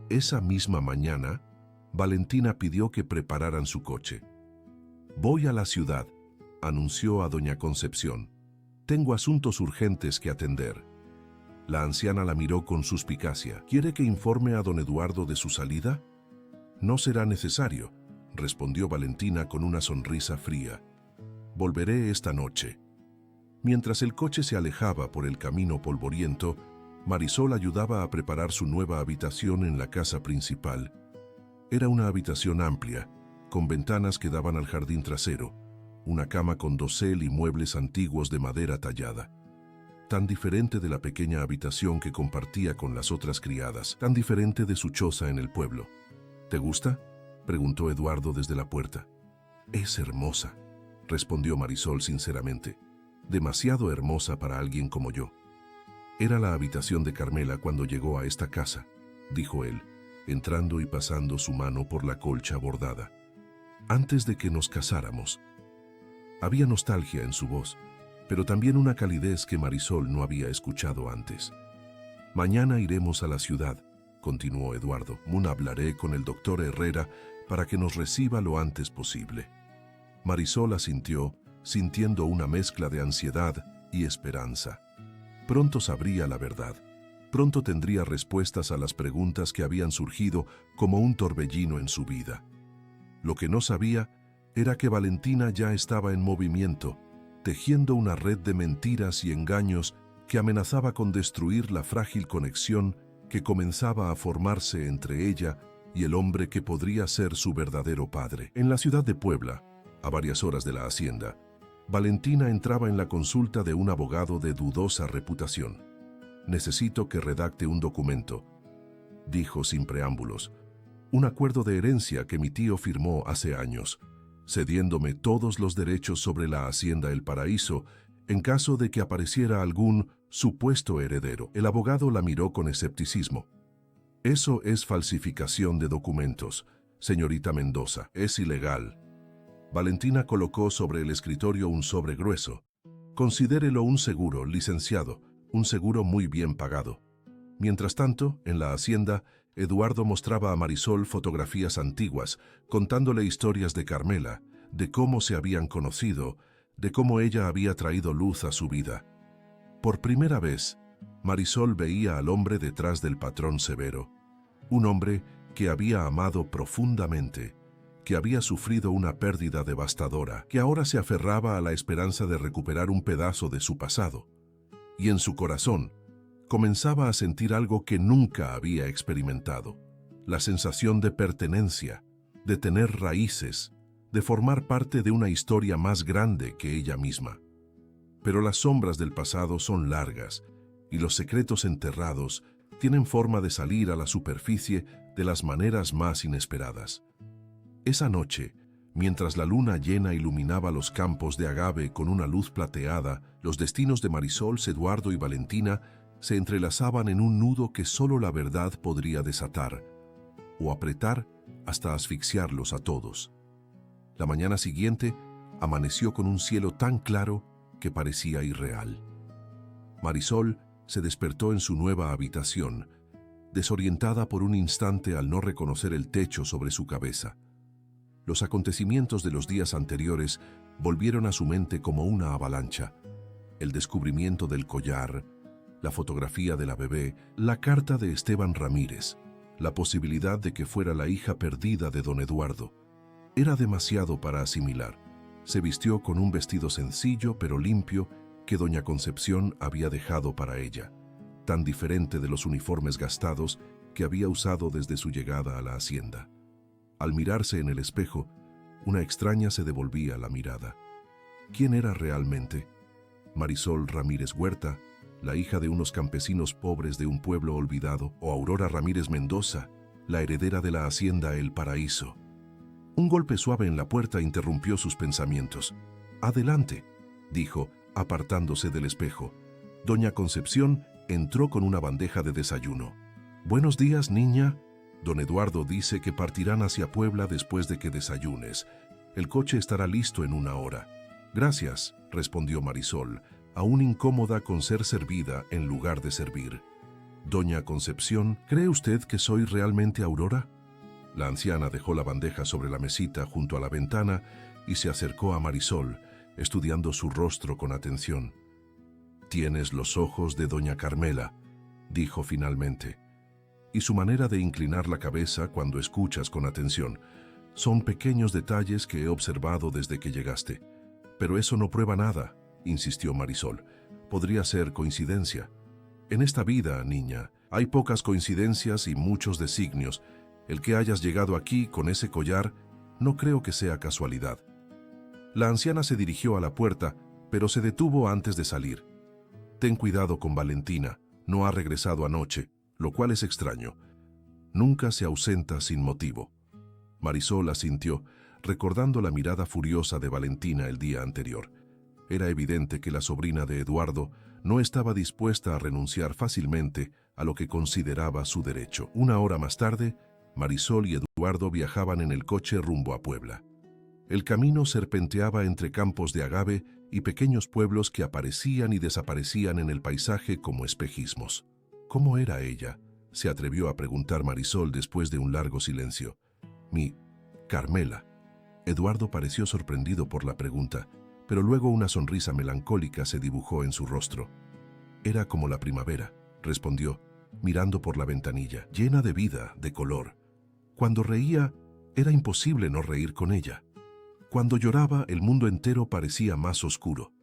Esa misma mañana, Valentina pidió que prepararan su coche. «Voy a la ciudad», anunció a doña Concepción. «Tengo asuntos urgentes que atender». La anciana la miró con suspicacia. «¿Quiere que informe a don Eduardo de su salida?» «No será necesario», respondió Valentina con una sonrisa fría. «Volveré esta noche». Mientras el coche se alejaba por el camino polvoriento, Marisol ayudaba a preparar su nueva habitación en la casa principal. Era una habitación amplia, con ventanas que daban al jardín trasero, una cama con dosel y muebles antiguos de madera tallada. Tan diferente de la pequeña habitación que compartía con las otras criadas, tan diferente de su choza en el pueblo. «¿Te gusta?», preguntó Eduardo desde la puerta. «Es hermosa», respondió Marisol sinceramente. «Demasiado hermosa para alguien como yo». «Era la habitación de Carmela cuando llegó a esta casa», dijo él, entrando y pasando su mano por la colcha bordada. «Antes de que nos casáramos». Había nostalgia en su voz, pero también una calidez que Marisol no había escuchado antes. «Mañana iremos a la ciudad», continuó Eduardo. «Hablaré con el doctor Herrera para que nos reciba lo antes posible». Marisol asintió, sintiendo una mezcla de ansiedad y esperanza. Pronto sabría la verdad. Pronto tendría respuestas a las preguntas que habían surgido como un torbellino en su vida. Lo que no sabía era que Valentina ya estaba en movimiento, tejiendo una red de mentiras y engaños que amenazaba con destruir la frágil conexión que comenzaba a formarse entre ella y el hombre que podría ser su verdadero padre. En la ciudad de Puebla, a varias horas de la hacienda, Valentina entraba en la consulta de un abogado de dudosa reputación. «Necesito que redacte un documento», dijo sin preámbulos. «Un acuerdo de herencia que mi tío firmó hace años, cediéndome todos los derechos sobre la hacienda El Paraíso en caso de que apareciera algún supuesto heredero». El abogado la miró con escepticismo. «Eso es falsificación de documentos, señorita Mendoza. Es ilegal». Valentina colocó sobre el escritorio un sobre grueso. «Considérelo un seguro, licenciado, un seguro muy bien pagado». Mientras tanto, en la hacienda, Eduardo mostraba a Marisol fotografías antiguas, contándole historias de Carmela, de cómo se habían conocido, de cómo ella había traído luz a su vida. Por primera vez, Marisol veía al hombre detrás del patrón severo, un hombre que había amado profundamente, que había sufrido una pérdida devastadora, que ahora se aferraba a la esperanza de recuperar un pedazo de su pasado. Y en su corazón, comenzaba a sentir algo que nunca había experimentado, la sensación de pertenencia, de tener raíces, de formar parte de una historia más grande que ella misma. Pero las sombras del pasado son largas, y los secretos enterrados tienen forma de salir a la superficie de las maneras más inesperadas. Esa noche, mientras la luna llena iluminaba los campos de agave con una luz plateada, los destinos de Marisol, Eduardo y Valentina se entrelazaban en un nudo que solo la verdad podría desatar, o apretar hasta asfixiarlos a todos. La mañana siguiente amaneció con un cielo tan claro que parecía irreal. Marisol se despertó en su nueva habitación, desorientada por un instante al no reconocer el techo sobre su cabeza. Los acontecimientos de los días anteriores volvieron a su mente como una avalancha. El descubrimiento del collar, la fotografía de la bebé, la carta de Esteban Ramírez, la posibilidad de que fuera la hija perdida de don Eduardo. Era demasiado para asimilar. Se vistió con un vestido sencillo pero limpio que doña Concepción había dejado para ella, tan diferente de los uniformes gastados que había usado desde su llegada a la hacienda. Al mirarse en el espejo, una extraña se devolvía la mirada. ¿Quién era realmente? Marisol Ramírez Huerta, la hija de unos campesinos pobres de un pueblo olvidado, o Aurora Ramírez Mendoza, la heredera de la hacienda El Paraíso. Un golpe suave en la puerta interrumpió sus pensamientos. «Adelante», dijo, apartándose del espejo. Doña Concepción entró con una bandeja de desayuno. «Buenos días, niña. Don Eduardo dice que partirán hacia Puebla después de que desayunes. El coche estará listo en 1 hora». «Gracias», respondió Marisol, aún incómoda con ser servida en lugar de servir. «Doña Concepción, ¿cree usted que soy realmente Aurora?». La anciana dejó la bandeja sobre la mesita junto a la ventana y se acercó a Marisol, estudiando su rostro con atención. «Tienes los ojos de doña Carmela», dijo finalmente, «y su manera de inclinar la cabeza cuando escuchas con atención. Son pequeños detalles que he observado desde que llegaste. Pero eso no prueba nada», insistió Marisol. «Podría ser coincidencia. En esta vida, niña, hay pocas coincidencias y muchos designios. El que hayas llegado aquí con ese collar no creo que sea casualidad». La anciana se dirigió a la puerta, pero se detuvo antes de salir. «Ten cuidado con Valentina. No ha regresado anoche, lo cual es extraño. Nunca se ausenta sin motivo». Marisol asintió, recordando la mirada furiosa de Valentina el día anterior. Era evidente que la sobrina de Eduardo no estaba dispuesta a renunciar fácilmente a lo que consideraba su derecho. 1 hora más tarde, Marisol y Eduardo viajaban en el coche rumbo a Puebla. El camino serpenteaba entre campos de agave y pequeños pueblos que aparecían y desaparecían en el paisaje como espejismos. «¿Cómo era ella?», se atrevió a preguntar Marisol después de un largo silencio. «Mi Carmela». Eduardo pareció sorprendido por la pregunta, pero luego una sonrisa melancólica se dibujó en su rostro. «Era como la primavera», respondió, mirando por la ventanilla, llena de vida, de color. Cuando reía, era imposible no reír con ella. Cuando lloraba, el mundo entero parecía más oscuro.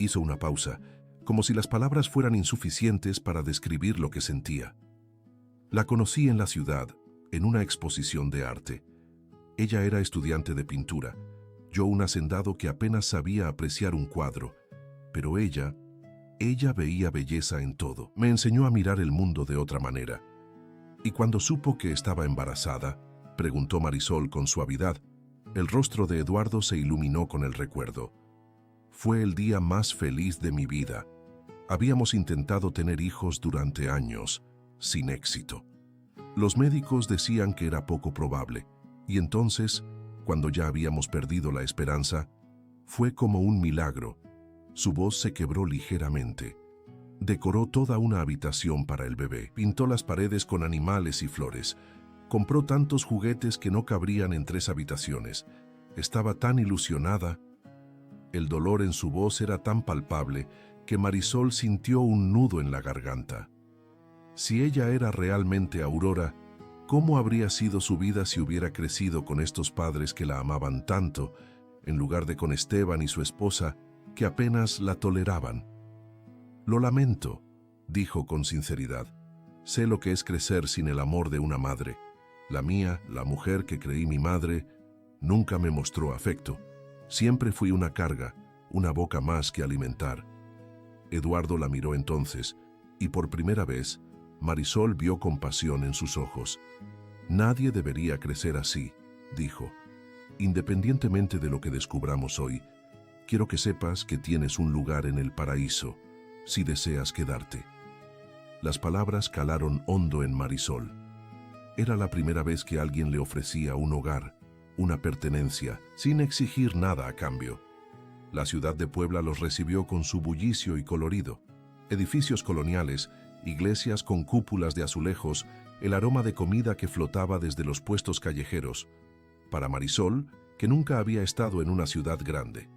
Hizo una pausa, como si las palabras fueran insuficientes para describir lo que sentía. «La conocí en la ciudad, en una exposición de arte. Ella era estudiante de pintura, yo un hacendado que apenas sabía apreciar un cuadro, pero ella veía belleza en todo. Me enseñó a mirar el mundo de otra manera». «¿Y cuando supo que estaba embarazada?», preguntó Marisol con suavidad. El rostro de Eduardo se iluminó con el recuerdo. «Fue el día más feliz de mi vida. Habíamos intentado tener hijos durante años, sin éxito. Los médicos decían que era poco probable, y entonces, cuando ya habíamos perdido la esperanza, fue como un milagro». Su voz se quebró ligeramente. Decoró toda una habitación para el bebé, pintó las paredes con animales y flores, compró tantos juguetes que no cabrían en 3 habitaciones. Estaba tan ilusionada. El dolor en su voz era tan palpable que Marisol sintió un nudo en la garganta. Si ella era realmente Aurora, ¿cómo habría sido su vida si hubiera crecido con estos padres que la amaban tanto, en lugar de con Esteban y su esposa, que apenas la toleraban? «Lo lamento», dijo con sinceridad. «Sé lo que es crecer sin el amor de una madre. La mía, la mujer que creí mi madre, nunca me mostró afecto. Siempre fui una carga, una boca más que alimentar». Eduardo la miró entonces, y por primera vez, Marisol vio compasión en sus ojos. «Nadie debería crecer así», dijo. «Independientemente de lo que descubramos hoy, quiero que sepas que tienes un lugar en el paraíso, si deseas quedarte». Las palabras calaron hondo en Marisol. Era la primera vez que alguien le ofrecía un hogar, una pertenencia, sin exigir nada a cambio. La ciudad de Puebla los recibió con su bullicio y colorido. Edificios coloniales, iglesias con cúpulas de azulejos, el aroma de comida que flotaba desde los puestos callejeros. Para Marisol, que nunca había estado en una ciudad grande,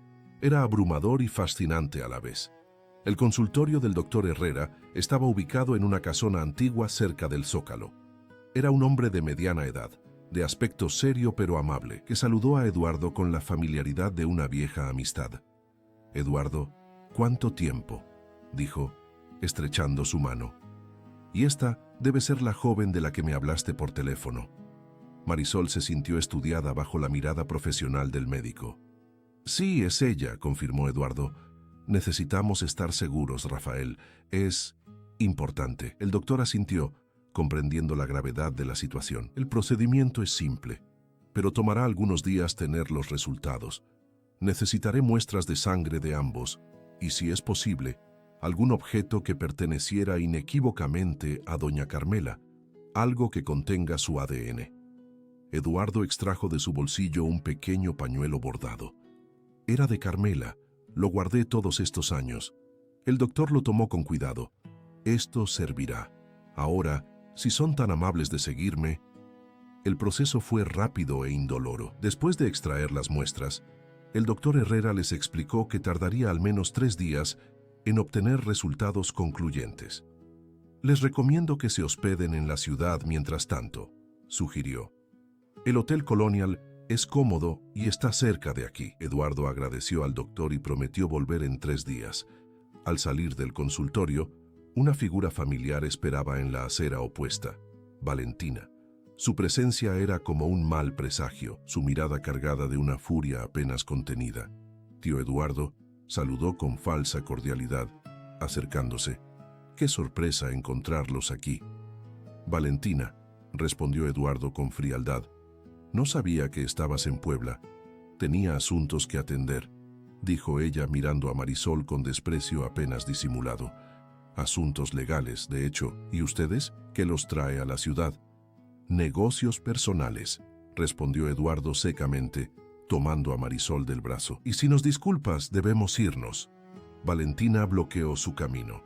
era abrumador y fascinante a la vez. El consultorio del doctor Herrera estaba ubicado en una casona antigua cerca del Zócalo. Era un hombre de mediana edad, de aspecto serio pero amable, que saludó a Eduardo con la familiaridad de una vieja amistad. «Eduardo, ¿cuánto tiempo?», dijo, estrechando su mano. «Y esta debe ser la joven de la que me hablaste por teléfono». Marisol se sintió estudiada bajo la mirada profesional del médico. «Sí, es ella», confirmó Eduardo. Necesitamos estar seguros, Rafael. Es importante. El doctor asintió, comprendiendo la gravedad de la situación. El procedimiento es simple, pero tomará algunos días tener los resultados. Necesitaré muestras de sangre de ambos y, si es posible, algún objeto que perteneciera inequívocamente a doña Carmela, algo que contenga su ADN. Eduardo extrajo de su bolsillo un pequeño pañuelo bordado. Era de Carmela, lo guardé todos estos años. El doctor lo tomó con cuidado. Esto servirá. Ahora, si son tan amables de seguirme. El proceso fue rápido e indoloro. Después de extraer las muestras, el doctor Herrera les explicó que tardaría al menos 3 días en obtener resultados concluyentes. Les recomiendo que se hospeden en la ciudad mientras tanto, sugirió. El Hotel Colonial es cómodo y está cerca de aquí. Eduardo agradeció al doctor y prometió volver en 3 días. Al salir del consultorio, una figura familiar esperaba en la acera opuesta, Valentina. Su presencia era como un mal presagio, su mirada cargada de una furia apenas contenida. Tío Eduardo saludó con falsa cordialidad, acercándose. ¡Qué sorpresa encontrarlos aquí! Valentina, respondió Eduardo con frialdad. No sabía que estabas en Puebla. Tenía asuntos que atender, dijo ella mirando a Marisol con desprecio apenas disimulado. Asuntos legales, de hecho. ¿Y ustedes? ¿Qué los trae a la ciudad? Negocios personales, respondió Eduardo secamente, tomando a Marisol del brazo. Y si nos disculpas, debemos irnos. Valentina bloqueó su camino.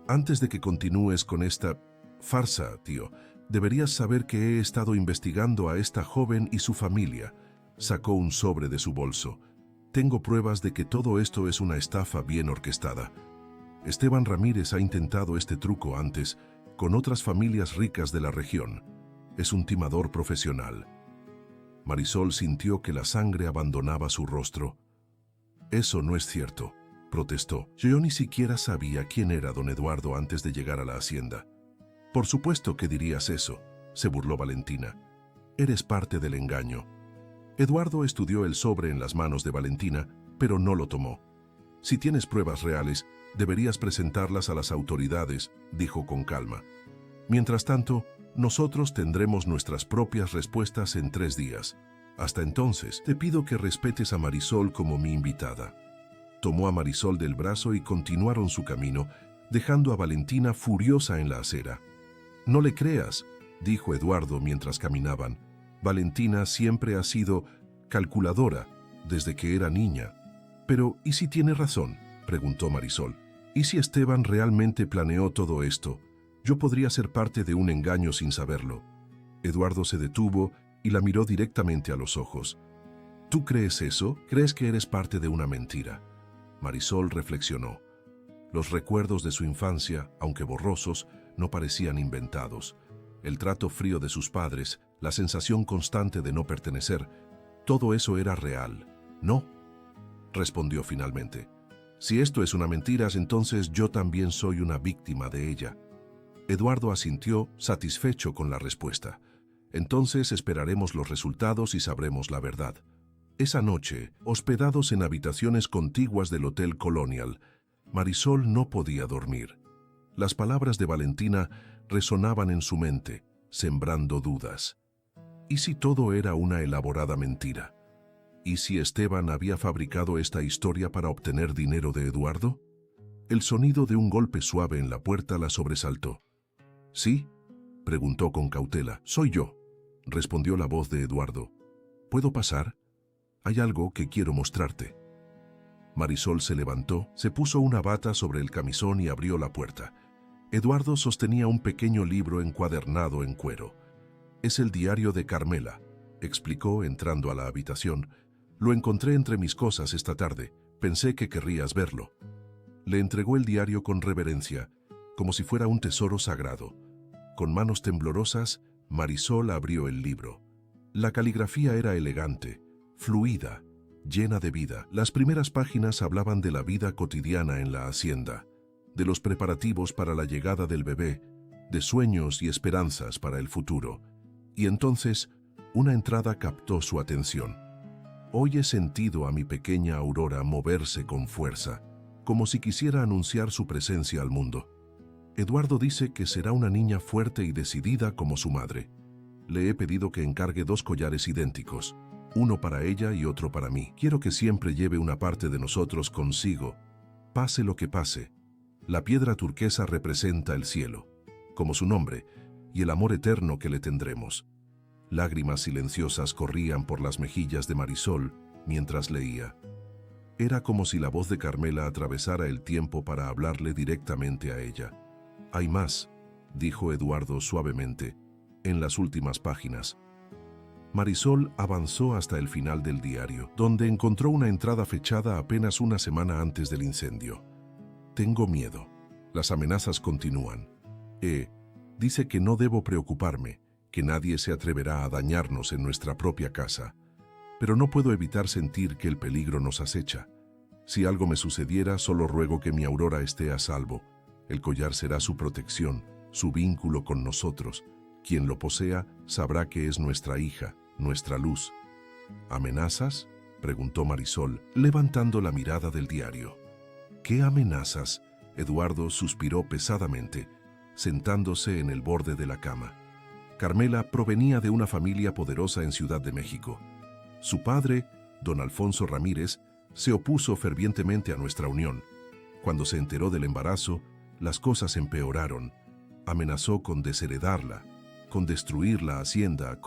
Antes de que continúes con esta farsa, tío, deberías saber que he estado investigando a esta joven y su familia. Sacó un sobre de su bolso. Tengo pruebas de que todo esto es una estafa bien orquestada. Esteban Ramírez ha intentado este truco antes con otras familias ricas de la región. Es un timador profesional. Marisol sintió que la sangre abandonaba su rostro. Eso no es cierto, protestó. Yo ni siquiera sabía quién era don Eduardo antes de llegar a la hacienda. Por supuesto que dirías eso, se burló Valentina. Eres parte del engaño. Eduardo estudió el sobre en las manos de Valentina, pero no lo tomó. Si tienes pruebas reales, deberías presentarlas a las autoridades, dijo con calma. Mientras tanto, nosotros tendremos nuestras propias respuestas en 3 días. Hasta entonces, te pido que respetes a Marisol como mi invitada. Tomó a Marisol del brazo y continuaron su camino, dejando a Valentina furiosa en la acera. No le creas, dijo Eduardo mientras caminaban. Valentina siempre ha sido calculadora desde que era niña. Pero, ¿y si tiene razón?, preguntó Marisol. ¿Y si Esteban realmente planeó todo esto? Yo podría ser parte de un engaño sin saberlo. Eduardo se detuvo y la miró directamente a los ojos. ¿Tú crees eso? ¿Crees que eres parte de una mentira? Marisol reflexionó. Los recuerdos de su infancia, aunque borrosos, no parecían inventados. El trato frío de sus padres, la sensación constante de no pertenecer, todo eso era real. No, respondió finalmente. Si esto es una mentira, entonces yo también soy una víctima de ella. Eduardo asintió, satisfecho con la respuesta. Entonces esperaremos los resultados y sabremos la verdad. Esa noche, hospedados en habitaciones contiguas del Hotel Colonial, Marisol no podía dormir. Las palabras de Valentina resonaban en su mente, sembrando dudas. ¿Y si todo era una elaborada mentira? ¿Y si Esteban había fabricado esta historia para obtener dinero de Eduardo? El sonido de un golpe suave en la puerta la sobresaltó. ¿Sí?, preguntó con cautela. Soy yo, respondió la voz de Eduardo. ¿Puedo pasar? Hay algo que quiero mostrarte. Marisol se levantó, se puso una bata sobre el camisón y abrió la puerta. Eduardo sostenía un pequeño libro encuadernado en cuero. Es el diario de Carmela, explicó entrando a la habitación. Lo encontré entre mis cosas esta tarde. Pensé que querrías verlo. Le entregó el diario con reverencia, como si fuera un tesoro sagrado. Con manos temblorosas, Marisol abrió el libro. La caligrafía era elegante, fluida, llena de vida. Las primeras páginas hablaban de la vida cotidiana en la hacienda, de los preparativos para la llegada del bebé, de sueños y esperanzas para el futuro. Y entonces, una entrada captó su atención. Hoy he sentido a mi pequeña Aurora moverse con fuerza, como si quisiera anunciar su presencia al mundo. Eduardo dice que será una niña fuerte y decidida como su madre. Le he pedido que encargue 2 collares idénticos, uno para ella y otro para mí. Quiero que siempre lleve una parte de nosotros consigo, pase lo que pase. La piedra turquesa representa el cielo, como su nombre, y el amor eterno que le tendremos. Lágrimas silenciosas corrían por las mejillas de Marisol mientras leía. Era como si la voz de Carmela atravesara el tiempo para hablarle directamente a ella. «Hay más», dijo Eduardo suavemente, en las últimas páginas. Marisol avanzó hasta el final del diario, donde encontró una entrada fechada apenas una semana antes del incendio. «Tengo miedo. Las amenazas continúan. Dice que no debo preocuparme, que nadie se atreverá a dañarnos en nuestra propia casa. Pero no puedo evitar sentir que el peligro nos acecha. Si algo me sucediera, solo ruego que mi Aurora esté a salvo. El collar será su protección, su vínculo con nosotros. Quien lo posea sabrá que es nuestra hija, nuestra luz». «¿Amenazas?», preguntó Marisol, levantando la mirada del diario. «¿Qué amenazas?», Eduardo suspiró pesadamente, sentándose en el borde de la cama. Carmela provenía de una familia poderosa en Ciudad de México. Su padre, don Alfonso Ramírez, se opuso fervientemente a nuestra unión. Cuando se enteró del embarazo, las cosas empeoraron. Amenazó con desheredarla, con destruir la hacienda,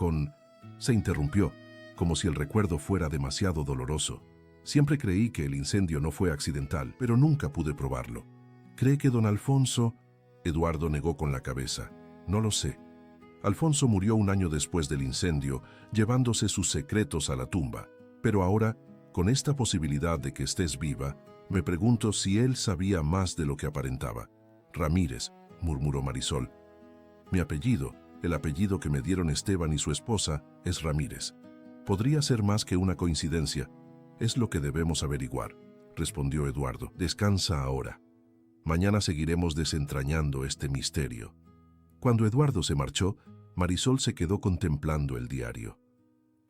Se interrumpió, como si el recuerdo fuera demasiado doloroso. Siempre creí que el incendio no fue accidental, pero nunca pude probarlo. ¿Cree que don Alfonso...? Eduardo negó con la cabeza. «No lo sé. Alfonso murió un año después del incendio, llevándose sus secretos a la tumba. Pero ahora, con esta posibilidad de que estés viva, me pregunto si él sabía más de lo que aparentaba». «Ramírez», murmuró Marisol. «Mi apellido, el apellido que me dieron Esteban y su esposa, es Ramírez. Podría ser más que una coincidencia. Es lo que debemos averiguar», respondió Eduardo. «Descansa ahora. Mañana seguiremos desentrañando este misterio». Cuando Eduardo se marchó, Marisol se quedó contemplando el diario.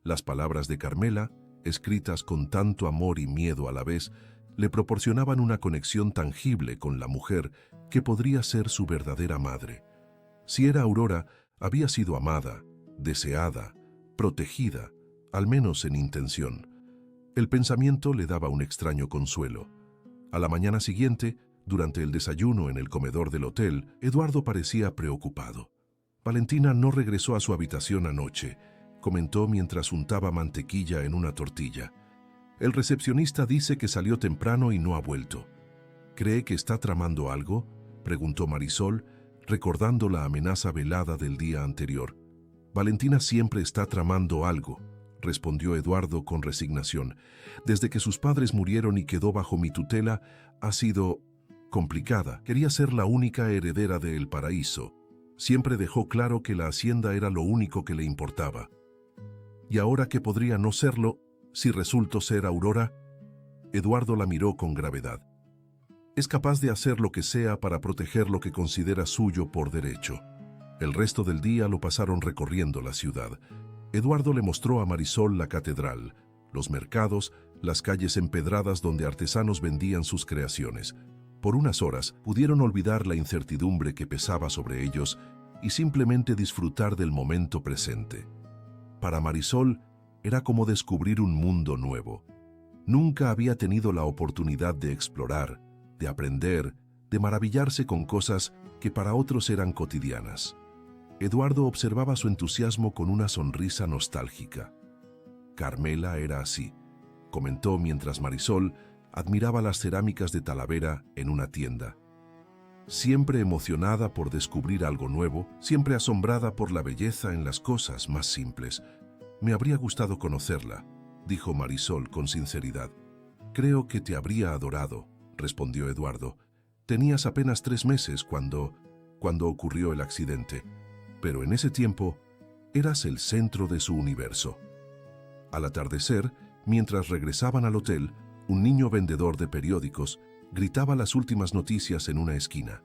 Las palabras de Carmela, escritas con tanto amor y miedo a la vez, le proporcionaban una conexión tangible con la mujer que podría ser su verdadera madre. Si era Aurora, había sido amada, deseada, protegida, al menos en intención. El pensamiento le daba un extraño consuelo. A la mañana siguiente, durante el desayuno en el comedor del hotel, Eduardo parecía preocupado. «Valentina no regresó a su habitación anoche», comentó mientras untaba mantequilla en una tortilla. «El recepcionista dice que salió temprano y no ha vuelto». «¿Cree que está tramando algo?», preguntó Marisol, recordando la amenaza velada del día anterior. «Valentina siempre está tramando algo», respondió Eduardo con resignación. «Desde que sus padres murieron y quedó bajo mi tutela, ha sido complicada. Quería ser la única heredera de El Paraíso. Siempre dejó claro que la hacienda era lo único que le importaba. ¿Y ahora que podría no serlo, si resultó ser Aurora?». Eduardo la miró con gravedad. «Es capaz de hacer lo que sea para proteger lo que considera suyo por derecho». El resto del día lo pasaron recorriendo la ciudad. Eduardo le mostró a Marisol la catedral, los mercados, las calles empedradas donde artesanos vendían sus creaciones. Por unas horas pudieron olvidar la incertidumbre que pesaba sobre ellos y simplemente disfrutar del momento presente. Para Marisol era como descubrir un mundo nuevo. Nunca había tenido la oportunidad de explorar, de aprender, de maravillarse con cosas que para otros eran cotidianas. Eduardo observaba su entusiasmo con una sonrisa nostálgica. «Carmela era así», comentó mientras Marisol admiraba las cerámicas de Talavera en una tienda. «Siempre emocionada por descubrir algo nuevo, siempre asombrada por la belleza en las cosas más simples. Me habría gustado conocerla», dijo Marisol con sinceridad. «Creo que te habría adorado», respondió Eduardo. «Tenías apenas 3 meses cuando ocurrió el accidente, pero en ese tiempo eras el centro de su universo». Al atardecer, mientras regresaban al hotel, un niño vendedor de periódicos gritaba las últimas noticias en una esquina.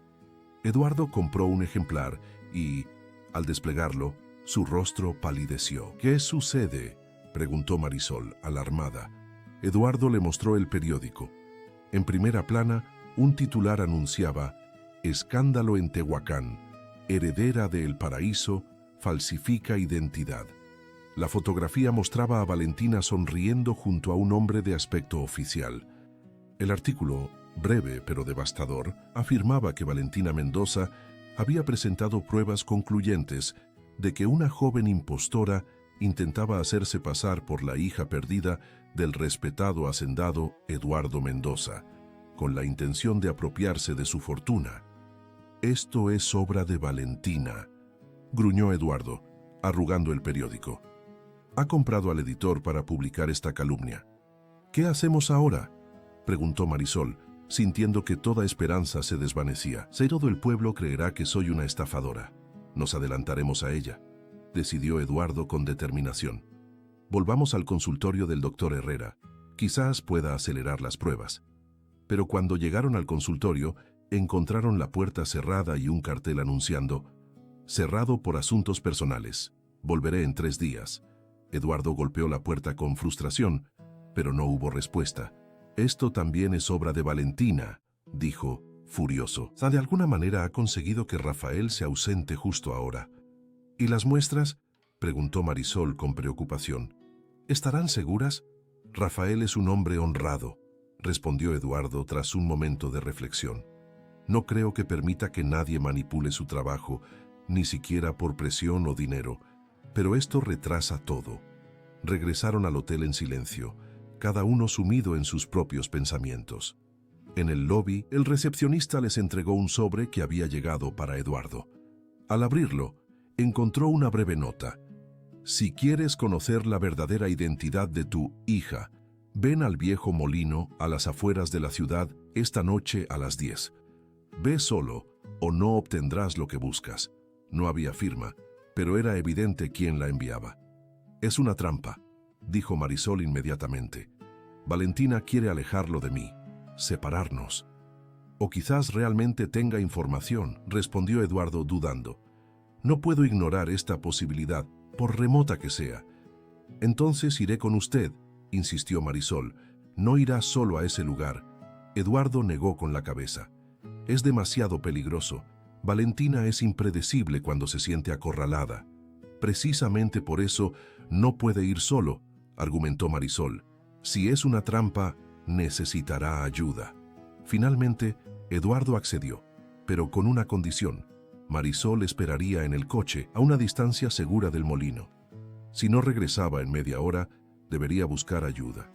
Eduardo compró un ejemplar y, al desplegarlo, su rostro palideció. «¿Qué sucede?», preguntó Marisol, alarmada. Eduardo le mostró el periódico. En primera plana, Un titular anunciaba: Escándalo en Tehuacán, heredera de El Paraíso, falsifica identidad. La fotografía mostraba a Valentina sonriendo junto a un hombre de aspecto oficial. El artículo, breve pero devastador, afirmaba que Valentina Mendoza había presentado pruebas concluyentes de que una joven impostora intentaba hacerse pasar por la hija perdida del respetado hacendado Eduardo Mendoza, con la intención de apropiarse de su fortuna. «Esto es obra de Valentina», gruñó Eduardo, arrugando el periódico. «Ha comprado al editor para publicar esta calumnia». «¿Qué hacemos ahora?», preguntó Marisol, sintiendo que toda esperanza se desvanecía. «Todo el pueblo creerá que soy una estafadora. Nos adelantaremos a ella», decidió Eduardo con determinación. «Volvamos al consultorio del doctor Herrera. Quizás pueda acelerar las pruebas». Pero cuando llegaron al consultorio, encontraron la puerta cerrada y un cartel anunciando: «Cerrado por asuntos personales. Volveré en 3 días». Eduardo golpeó la puerta con frustración, pero no hubo respuesta. «Esto también es obra de Valentina», dijo, furioso. «De alguna manera ha conseguido que Rafael se ausente justo ahora». «¿Y las muestras?», preguntó Marisol con preocupación. «¿Estarán seguras?». «Rafael es un hombre honrado», respondió Eduardo tras un momento de reflexión. «No creo que permita que nadie manipule su trabajo, ni siquiera por presión o dinero, pero esto retrasa todo». Regresaron al hotel en silencio, cada uno sumido en sus propios pensamientos. En el lobby, el recepcionista les entregó un sobre que había llegado para Eduardo. Al abrirlo, encontró una breve nota: «Si quieres conocer la verdadera identidad de tu hija, ven al viejo molino a las afueras de la ciudad esta noche a las 10. Ve solo o no obtendrás lo que buscas». No había firma, pero era evidente quién la enviaba. «Es una trampa», dijo Marisol inmediatamente. «Valentina quiere alejarlo de mí, separarnos». «O quizás realmente tenga información», respondió Eduardo dudando. «No puedo ignorar esta posibilidad, por remota que sea». «Entonces iré con usted», insistió Marisol. «No irá solo a ese lugar». Eduardo negó con la cabeza. «Es demasiado peligroso. Valentina es impredecible cuando se siente acorralada. Precisamente por eso no puede ir solo», argumentó Marisol. «Si es una trampa, necesitará ayuda». Finalmente, Eduardo accedió, pero con una condición: Marisol esperaría en el coche, a una distancia segura del molino. Si no regresaba en media hora, debería buscar ayuda.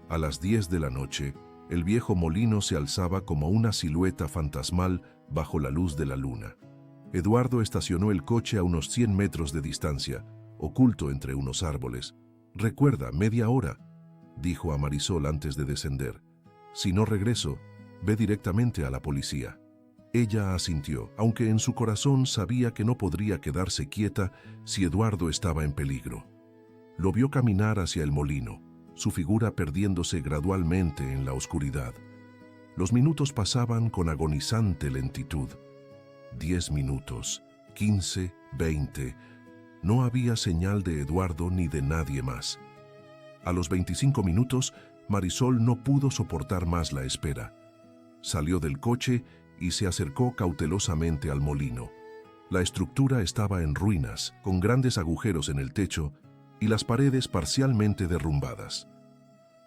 A las 10 de la noche, el viejo molino se alzaba como una silueta fantasmal bajo la luz de la luna. Eduardo estacionó el coche a unos 100 metros de distancia, oculto entre unos árboles. «Recuerda, media hora», dijo a Marisol antes de descender. «Si no regreso, ve directamente a la policía». Ella asintió, aunque en su corazón sabía que no podría quedarse quieta si Eduardo estaba en peligro. Lo vio caminar hacia el molino, su figura perdiéndose gradualmente en la oscuridad. Los minutos pasaban con agonizante lentitud. 10 minutos, 15, 20. No había señal de Eduardo ni de nadie más. A los 25 minutos, Marisol no pudo soportar más la espera. Salió del coche y se acercó cautelosamente al molino. La estructura estaba en ruinas, con grandes agujeros en el techo y las paredes parcialmente derrumbadas.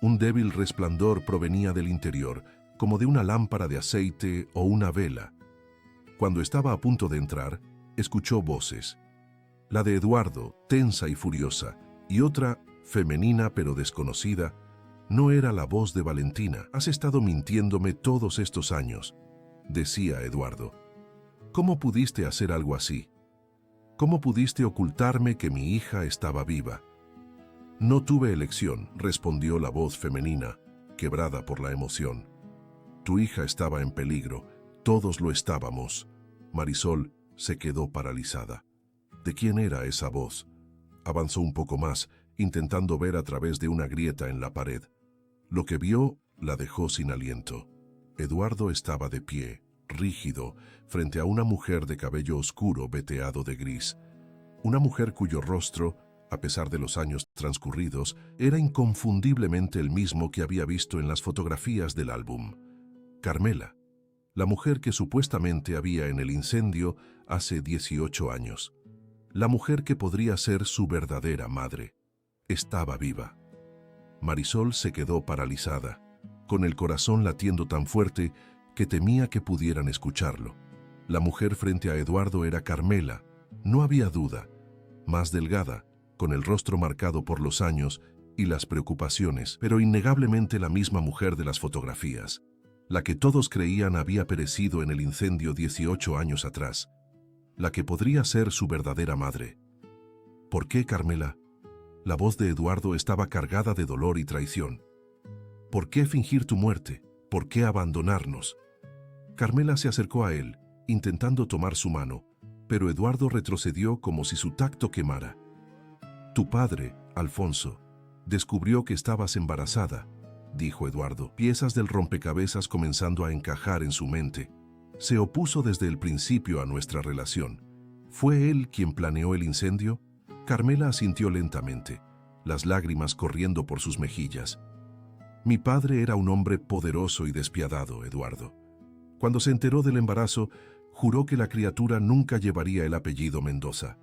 Un débil resplandor provenía del interior, como de una lámpara de aceite o una vela. Cuando estaba a punto de entrar, escuchó voces. La de Eduardo, tensa y furiosa, y otra, femenina pero desconocida. No era la voz de Valentina. «Has estado mintiéndome todos estos años», decía Eduardo. «¿Cómo pudiste hacer algo así? ¿Cómo pudiste ocultarme que mi hija estaba viva?» «No tuve elección», respondió la voz femenina, quebrada por la emoción. «Tu hija estaba en peligro, todos lo estábamos». Marisol se quedó paralizada. ¿De quién era esa voz? Avanzó un poco más, intentando ver a través de una grieta en la pared. Lo que vio la dejó sin aliento. Eduardo estaba de pie, rígido, frente a una mujer de cabello oscuro veteado de gris. Una mujer cuyo rostro, a pesar de los años transcurridos, era inconfundiblemente el mismo que había visto en las fotografías del álbum. Carmela. la mujer que supuestamente había en el incendio hace 18 años. La mujer que podría ser su verdadera madre. Estaba viva. Marisol se quedó paralizada, con el corazón latiendo tan fuerte que temía que pudieran escucharlo. La mujer frente a Eduardo era Carmela, no había duda, más delgada, con el rostro marcado por los años y las preocupaciones, pero innegablemente la misma mujer de las fotografías, la que todos creían había perecido en el incendio 18 años atrás, la que podría ser su verdadera madre. ¿Por qué, Carmela? La voz de Eduardo estaba cargada de dolor y traición. ¿Por qué fingir tu muerte? ¿Por qué abandonarnos? Carmela se acercó a él, intentando tomar su mano, pero Eduardo retrocedió como si su tacto quemara. Tu padre, Alfonso, descubrió que estabas embarazada, dijo Eduardo, piezas del rompecabezas comenzando a encajar en su mente. Se opuso desde el principio a nuestra relación. ¿Fue él quien planeó el incendio? Carmela asintió lentamente, las lágrimas corriendo por sus mejillas. Mi padre era un hombre poderoso y despiadado, Eduardo. Cuando se enteró del embarazo, juró que la criatura nunca llevaría el apellido Mendoza.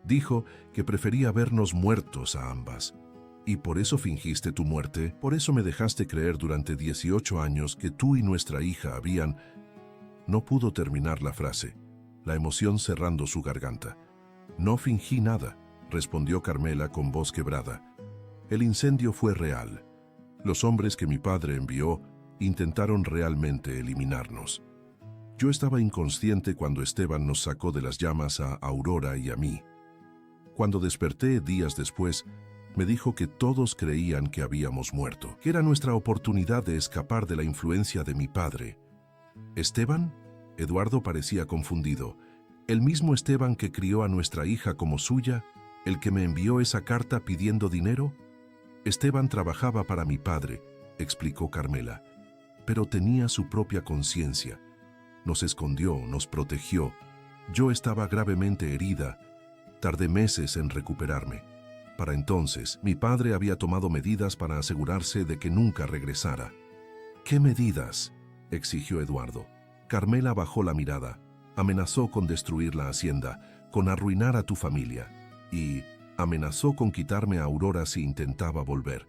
Dijo que prefería vernos muertos a ambas. ¿Y por eso fingiste tu muerte? ¿Por eso me dejaste creer durante 18 años que tú y nuestra hija habían...? No pudo terminar la frase, la emoción cerrando su garganta. No fingí nada, respondió Carmela con voz quebrada. El incendio fue real. Los hombres que mi padre envió intentaron realmente eliminarnos. Yo estaba inconsciente cuando Esteban nos sacó de las llamas a Aurora y a mí. Cuando desperté días después, me dijo que todos creían que habíamos muerto, que era nuestra oportunidad de escapar de la influencia de mi padre. ¿Esteban? Eduardo parecía confundido. ¿El mismo Esteban que crió a nuestra hija como suya? ¿El que me envió esa carta pidiendo dinero? Esteban trabajaba para mi padre, explicó Carmela, pero tenía su propia conciencia. Nos escondió, nos protegió. Yo estaba gravemente herida. Tardé meses en recuperarme. Para entonces, mi padre había tomado medidas para asegurarse de que nunca regresara. ¿Qué medidas?, exigió Eduardo. Carmela bajó la mirada. Amenazó con destruir la hacienda, con arruinar a tu familia. Y amenazó con quitarme a Aurora si intentaba volver.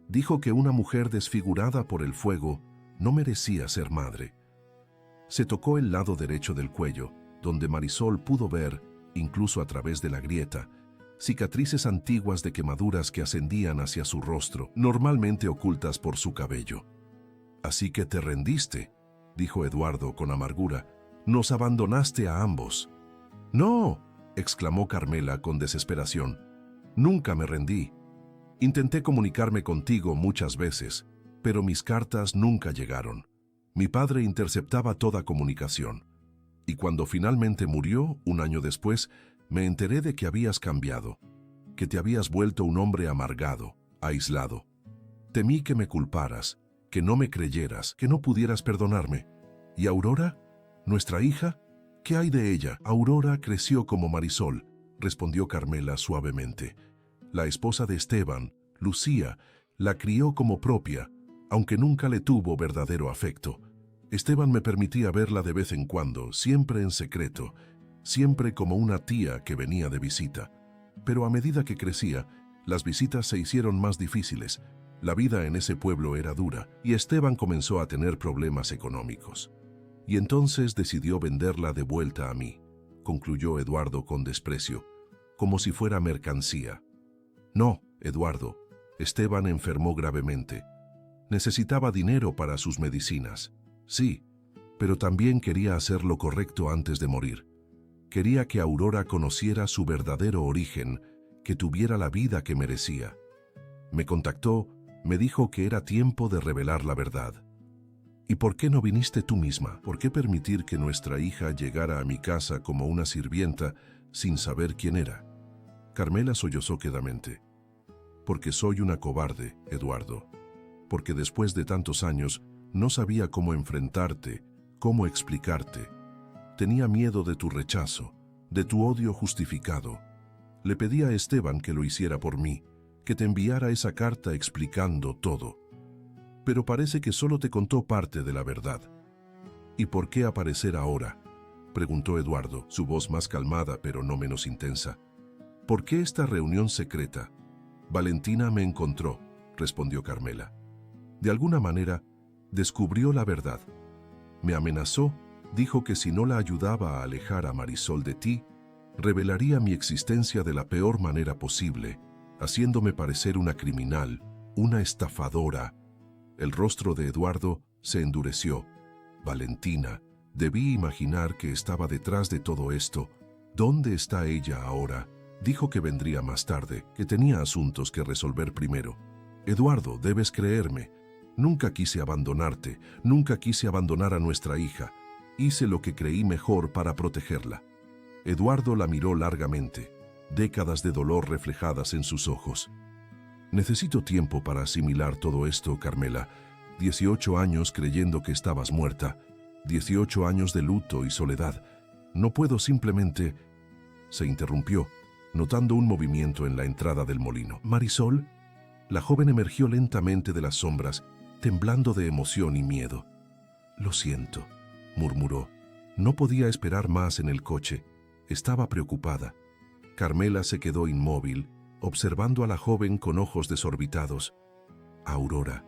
Dijo que una mujer desfigurada por el fuego no merecía ser madre. Se tocó el lado derecho del cuello, donde Marisol pudo ver, incluso a través de la grieta, cicatrices antiguas de quemaduras que ascendían hacia su rostro, normalmente ocultas por su cabello. «Así que te rendiste», dijo Eduardo con amargura. «Nos abandonaste a ambos». «No», exclamó Carmela con desesperación. «Nunca me rendí. Intenté comunicarme contigo muchas veces, pero mis cartas nunca llegaron. Mi padre interceptaba toda comunicación. Y cuando finalmente murió, un año después, me enteré de que habías cambiado, que te habías vuelto un hombre amargado, aislado. Temí que me culparas, que no me creyeras, que no pudieras perdonarme. ¿Y Aurora? ¿Nuestra hija? ¿Qué hay de ella?» «Aurora creció como Marisol», respondió Carmela suavemente. «La esposa de Esteban, Lucía, la crió como propia, aunque nunca le tuvo verdadero afecto. Esteban me permitía verla de vez en cuando, siempre en secreto, siempre como una tía que venía de visita. Pero a medida que crecía, las visitas se hicieron más difíciles. La vida en ese pueblo era dura y Esteban comenzó a tener problemas económicos. Y entonces decidió venderla de vuelta a mí», concluyó Eduardo con desprecio, como si fuera mercancía. «No, Eduardo, Esteban enfermó gravemente. Necesitaba dinero para sus medicinas. Sí, pero también quería hacer lo correcto antes de morir. Quería que Aurora conociera su verdadero origen, que tuviera la vida que merecía. Me contactó, me dijo que era tiempo de revelar la verdad. ¿Y por qué no viniste tú misma? ¿Por qué permitir que nuestra hija llegara a mi casa como una sirvienta sin saber quién era?» Carmela sollozó quedamente. «Porque soy una cobarde, Eduardo. Porque después de tantos años no sabía cómo enfrentarte, cómo explicarte. Tenía miedo de tu rechazo, de tu odio justificado. Le pedí a Esteban que lo hiciera por mí, que te enviara esa carta explicando todo. Pero parece que solo te contó parte de la verdad. ¿Y por qué aparecer ahora?, preguntó Eduardo, su voz más calmada pero no menos intensa. ¿Por qué esta reunión secreta? Valentina me encontró, respondió Carmela. De alguna manera, descubrió la verdad. Me amenazó, dijo que si no la ayudaba a alejar a Marisol de ti, revelaría mi existencia de la peor manera posible, haciéndome parecer una criminal, una estafadora. El rostro de Eduardo se endureció. Valentina, debí imaginar que estaba detrás de todo esto. ¿Dónde está ella ahora? Dijo que vendría más tarde, que tenía asuntos que resolver primero. Eduardo, debes creerme. Nunca quise abandonarte, nunca quise abandonar a nuestra hija. Hice lo que creí mejor para protegerla. Eduardo la miró largamente, décadas de dolor reflejadas en sus ojos. Necesito tiempo para asimilar todo esto, Carmela. 18 años creyendo que estabas muerta. 18 años de luto y soledad. No puedo simplemente... Se interrumpió, notando un movimiento en la entrada del molino. ¿Marisol? La joven emergió lentamente de las sombras, temblando de emoción y miedo. Lo siento, murmuró. No podía esperar más en el coche. Estaba preocupada. Carmela se quedó inmóvil, observando a la joven con ojos desorbitados. Aurora,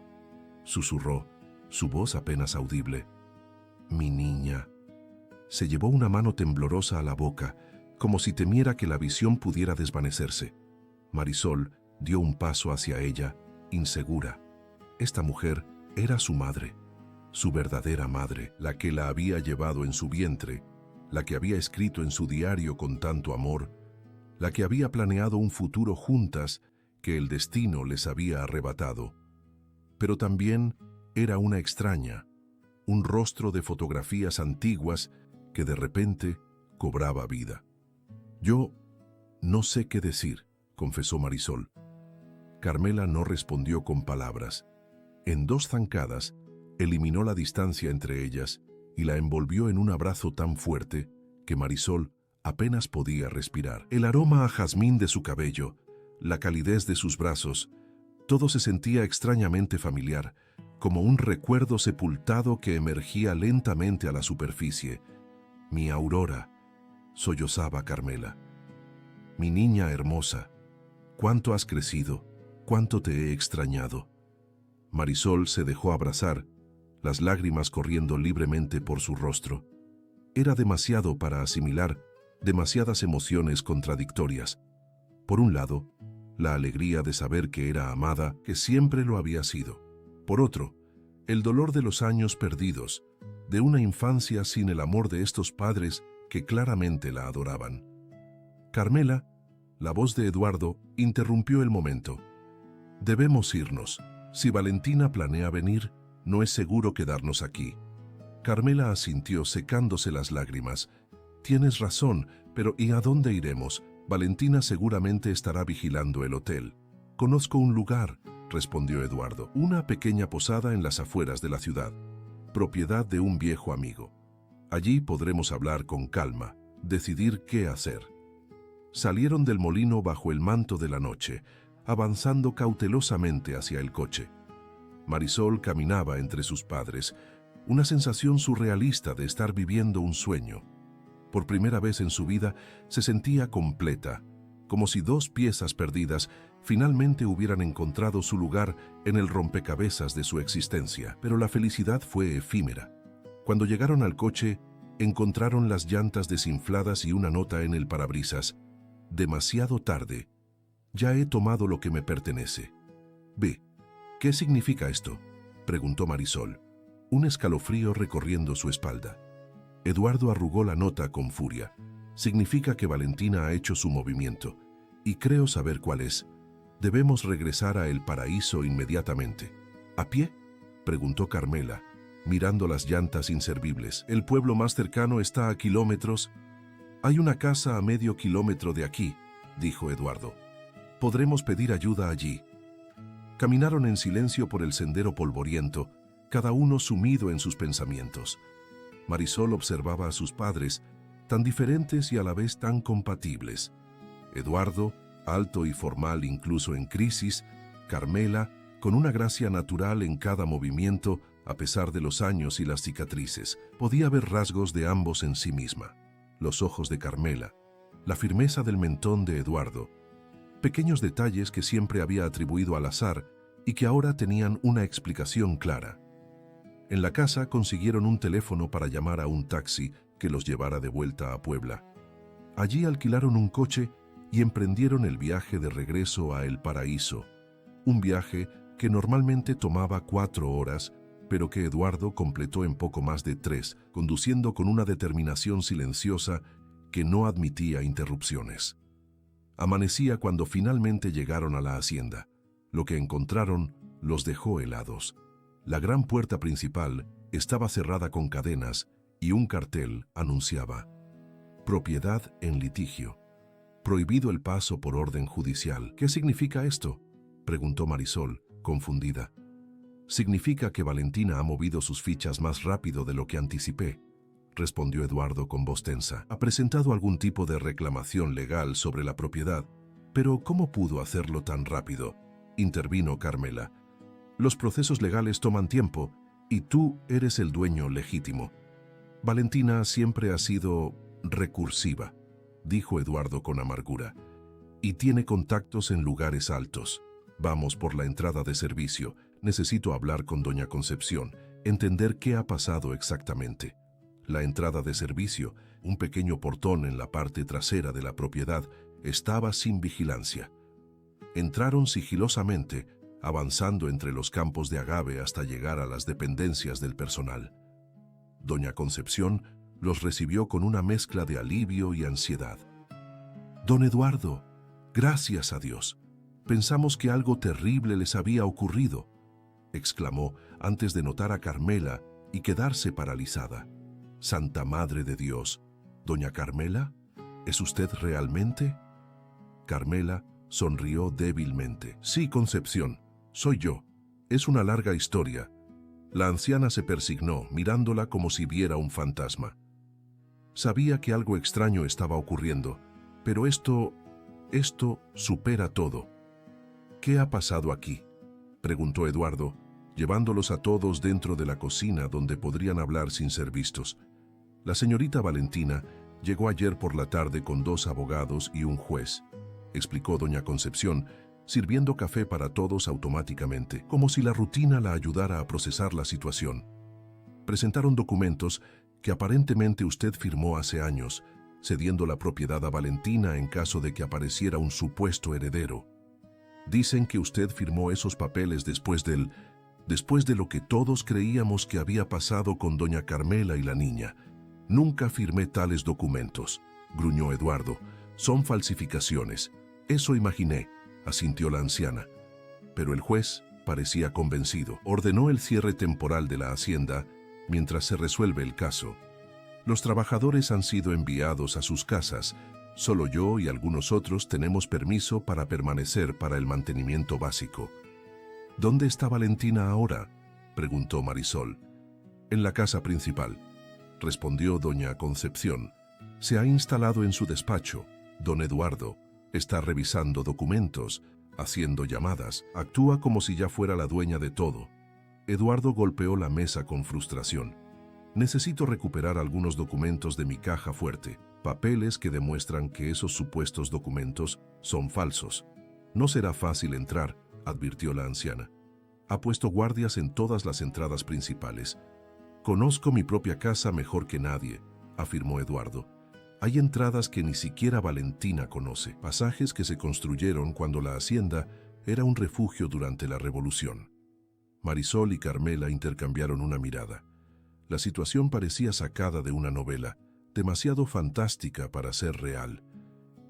susurró, su voz apenas audible. Mi niña. Se llevó una mano temblorosa a la boca, como si temiera que la visión pudiera desvanecerse. Marisol dio un paso hacia ella, insegura. Esta mujer era su madre, su verdadera madre, la que la había llevado en su vientre, la que había escrito en su diario con tanto amor, la que había planeado un futuro juntas que el destino les había arrebatado. Pero también era una extraña, un rostro de fotografías antiguas que de repente cobraba vida. Yo no sé qué decir, confesó Marisol. Carmela no respondió con palabras. En 2 zancadas, eliminó la distancia entre ellas y la envolvió en un abrazo tan fuerte que Marisol apenas podía respirar. El aroma a jazmín de su cabello, la calidez de sus brazos, todo se sentía extrañamente familiar, como un recuerdo sepultado que emergía lentamente a la superficie. Mi Aurora, sollozaba Carmela. Mi niña hermosa, cuánto has crecido, cuánto te he extrañado. Marisol se dejó abrazar, las lágrimas corriendo libremente por su rostro. Era demasiado para asimilar demasiadas emociones contradictorias. Por un lado, la alegría de saber que era amada, que siempre lo había sido. Por otro, el dolor de los años perdidos, de una infancia sin el amor de estos padres que claramente la adoraban. Carmela, la voz de Eduardo, interrumpió el momento. Debemos irnos. Si Valentina planea venir, no es seguro quedarnos aquí. Carmela asintió secándose las lágrimas. Tienes razón, pero ¿y a dónde iremos? Valentina seguramente estará vigilando el hotel. Conozco un lugar, respondió Eduardo, una pequeña posada en las afueras de la ciudad, propiedad de un viejo amigo. Allí podremos hablar con calma, decidir qué hacer. Salieron del molino bajo el manto de la noche, avanzando cautelosamente hacia el coche. Marisol caminaba entre sus padres, una sensación surrealista de estar viviendo un sueño. Por primera vez en su vida se sentía completa, como si 2 piezas perdidas finalmente hubieran encontrado su lugar en el rompecabezas de su existencia. Pero la felicidad fue efímera. Cuando llegaron al coche, encontraron las llantas desinfladas y una nota en el parabrisas. Demasiado tarde. Ya he tomado lo que me pertenece. Ve, ¿qué significa esto?, preguntó Marisol, un escalofrío recorriendo su espalda. Eduardo arrugó la nota con furia. Significa que Valentina ha hecho su movimiento, y creo saber cuál es. Debemos regresar a El Paraíso inmediatamente. ¿A pie?, preguntó Carmela, mirando las llantas inservibles. El pueblo más cercano está a kilómetros. Hay una casa a medio kilómetro de aquí, dijo Eduardo. Podremos pedir ayuda allí. Caminaron en silencio por el sendero polvoriento, cada uno sumido en sus pensamientos. Marisol observaba a sus padres, tan diferentes y a la vez tan compatibles. Eduardo, alto y formal incluso en crisis, Carmela, con una gracia natural en cada movimiento, A pesar de los años y las cicatrices, podía ver rasgos de ambos en sí misma. Los ojos de Carmela, la firmeza del mentón de Eduardo, pequeños detalles que siempre había atribuido al azar y que ahora tenían una explicación clara. En la casa consiguieron un teléfono para llamar a un taxi que los llevara de vuelta a Puebla. Allí alquilaron un coche y emprendieron el viaje de regreso a El Paraíso, un viaje que normalmente tomaba 4 horas, pero que Eduardo completó en poco más de 3, conduciendo con una determinación silenciosa que no admitía interrupciones. Amanecía cuando finalmente llegaron a la hacienda. Lo que encontraron los dejó helados. La gran puerta principal estaba cerrada con cadenas y un cartel anunciaba: propiedad en litigio. Prohibido el paso por orden judicial. ¿Qué significa esto?, preguntó Marisol, confundida. Significa que Valentina ha movido sus fichas más rápido de lo que anticipé, respondió Eduardo con voz tensa. Ha presentado algún tipo de reclamación legal sobre la propiedad, pero ¿cómo pudo hacerlo tan rápido?, intervino Carmela. Los procesos legales toman tiempo y tú eres el dueño legítimo. Valentina siempre ha sido recursiva, dijo Eduardo con amargura, y tiene contactos en lugares altos. Vamos por la entrada de servicio. Necesito hablar con doña Concepción, entender qué ha pasado exactamente. La entrada de servicio, un pequeño portón en la parte trasera de la propiedad, estaba sin vigilancia. Entraron sigilosamente, avanzando entre los campos de agave hasta llegar a las dependencias del personal. Doña Concepción los recibió con una mezcla de alivio y ansiedad. «Don Eduardo, gracias a Dios. Pensamos que algo terrible les había ocurrido», exclamó antes de notar a Carmela y quedarse paralizada. «Santa Madre de Dios, doña Carmela, ¿es usted realmente?». Carmela sonrió débilmente. «Sí, Concepción, soy yo. Es una larga historia». La anciana se persignó, mirándola como si viera un fantasma. Sabía que algo extraño estaba ocurriendo, pero esto supera todo. «¿Qué ha pasado aquí?», preguntó Eduardo, llevándolos a todos dentro de la cocina donde podrían hablar sin ser vistos. «La señorita Valentina llegó ayer por la tarde con 2 abogados y un juez», explicó doña Concepción, sirviendo café para todos automáticamente, como si la rutina la ayudara a procesar la situación. «Presentaron documentos que aparentemente usted firmó hace años, cediendo la propiedad a Valentina en caso de que apareciera un supuesto heredero. Dicen que usted firmó esos papeles después de lo que todos creíamos que había pasado con doña Carmela y la niña. Nunca firmé tales documentos», gruñó Eduardo. «Son falsificaciones». «Eso imaginé», asintió la anciana. Pero el juez parecía convencido. Ordenó el cierre temporal de la hacienda mientras se resuelve el caso. «Los trabajadores han sido enviados a sus casas. Solo yo y algunos otros tenemos permiso para permanecer para el mantenimiento básico». «¿Dónde está Valentina ahora?», preguntó Marisol. «En la casa principal», respondió doña Concepción. «Se ha instalado en su despacho. Don Eduardo está revisando documentos, haciendo llamadas. Actúa como si ya fuera la dueña de todo». Eduardo golpeó la mesa con frustración. «Necesito recuperar algunos documentos de mi caja fuerte, papeles que demuestran que esos supuestos documentos son falsos». «No será fácil entrar», advirtió la anciana. «Ha puesto guardias en todas las entradas principales». «Conozco mi propia casa mejor que nadie», afirmó Eduardo. «Hay entradas que ni siquiera Valentina conoce, pasajes que se construyeron cuando la hacienda era un refugio durante la Revolución». Marisol y Carmela intercambiaron una mirada. La situación parecía sacada de una novela, demasiado fantástica para ser real.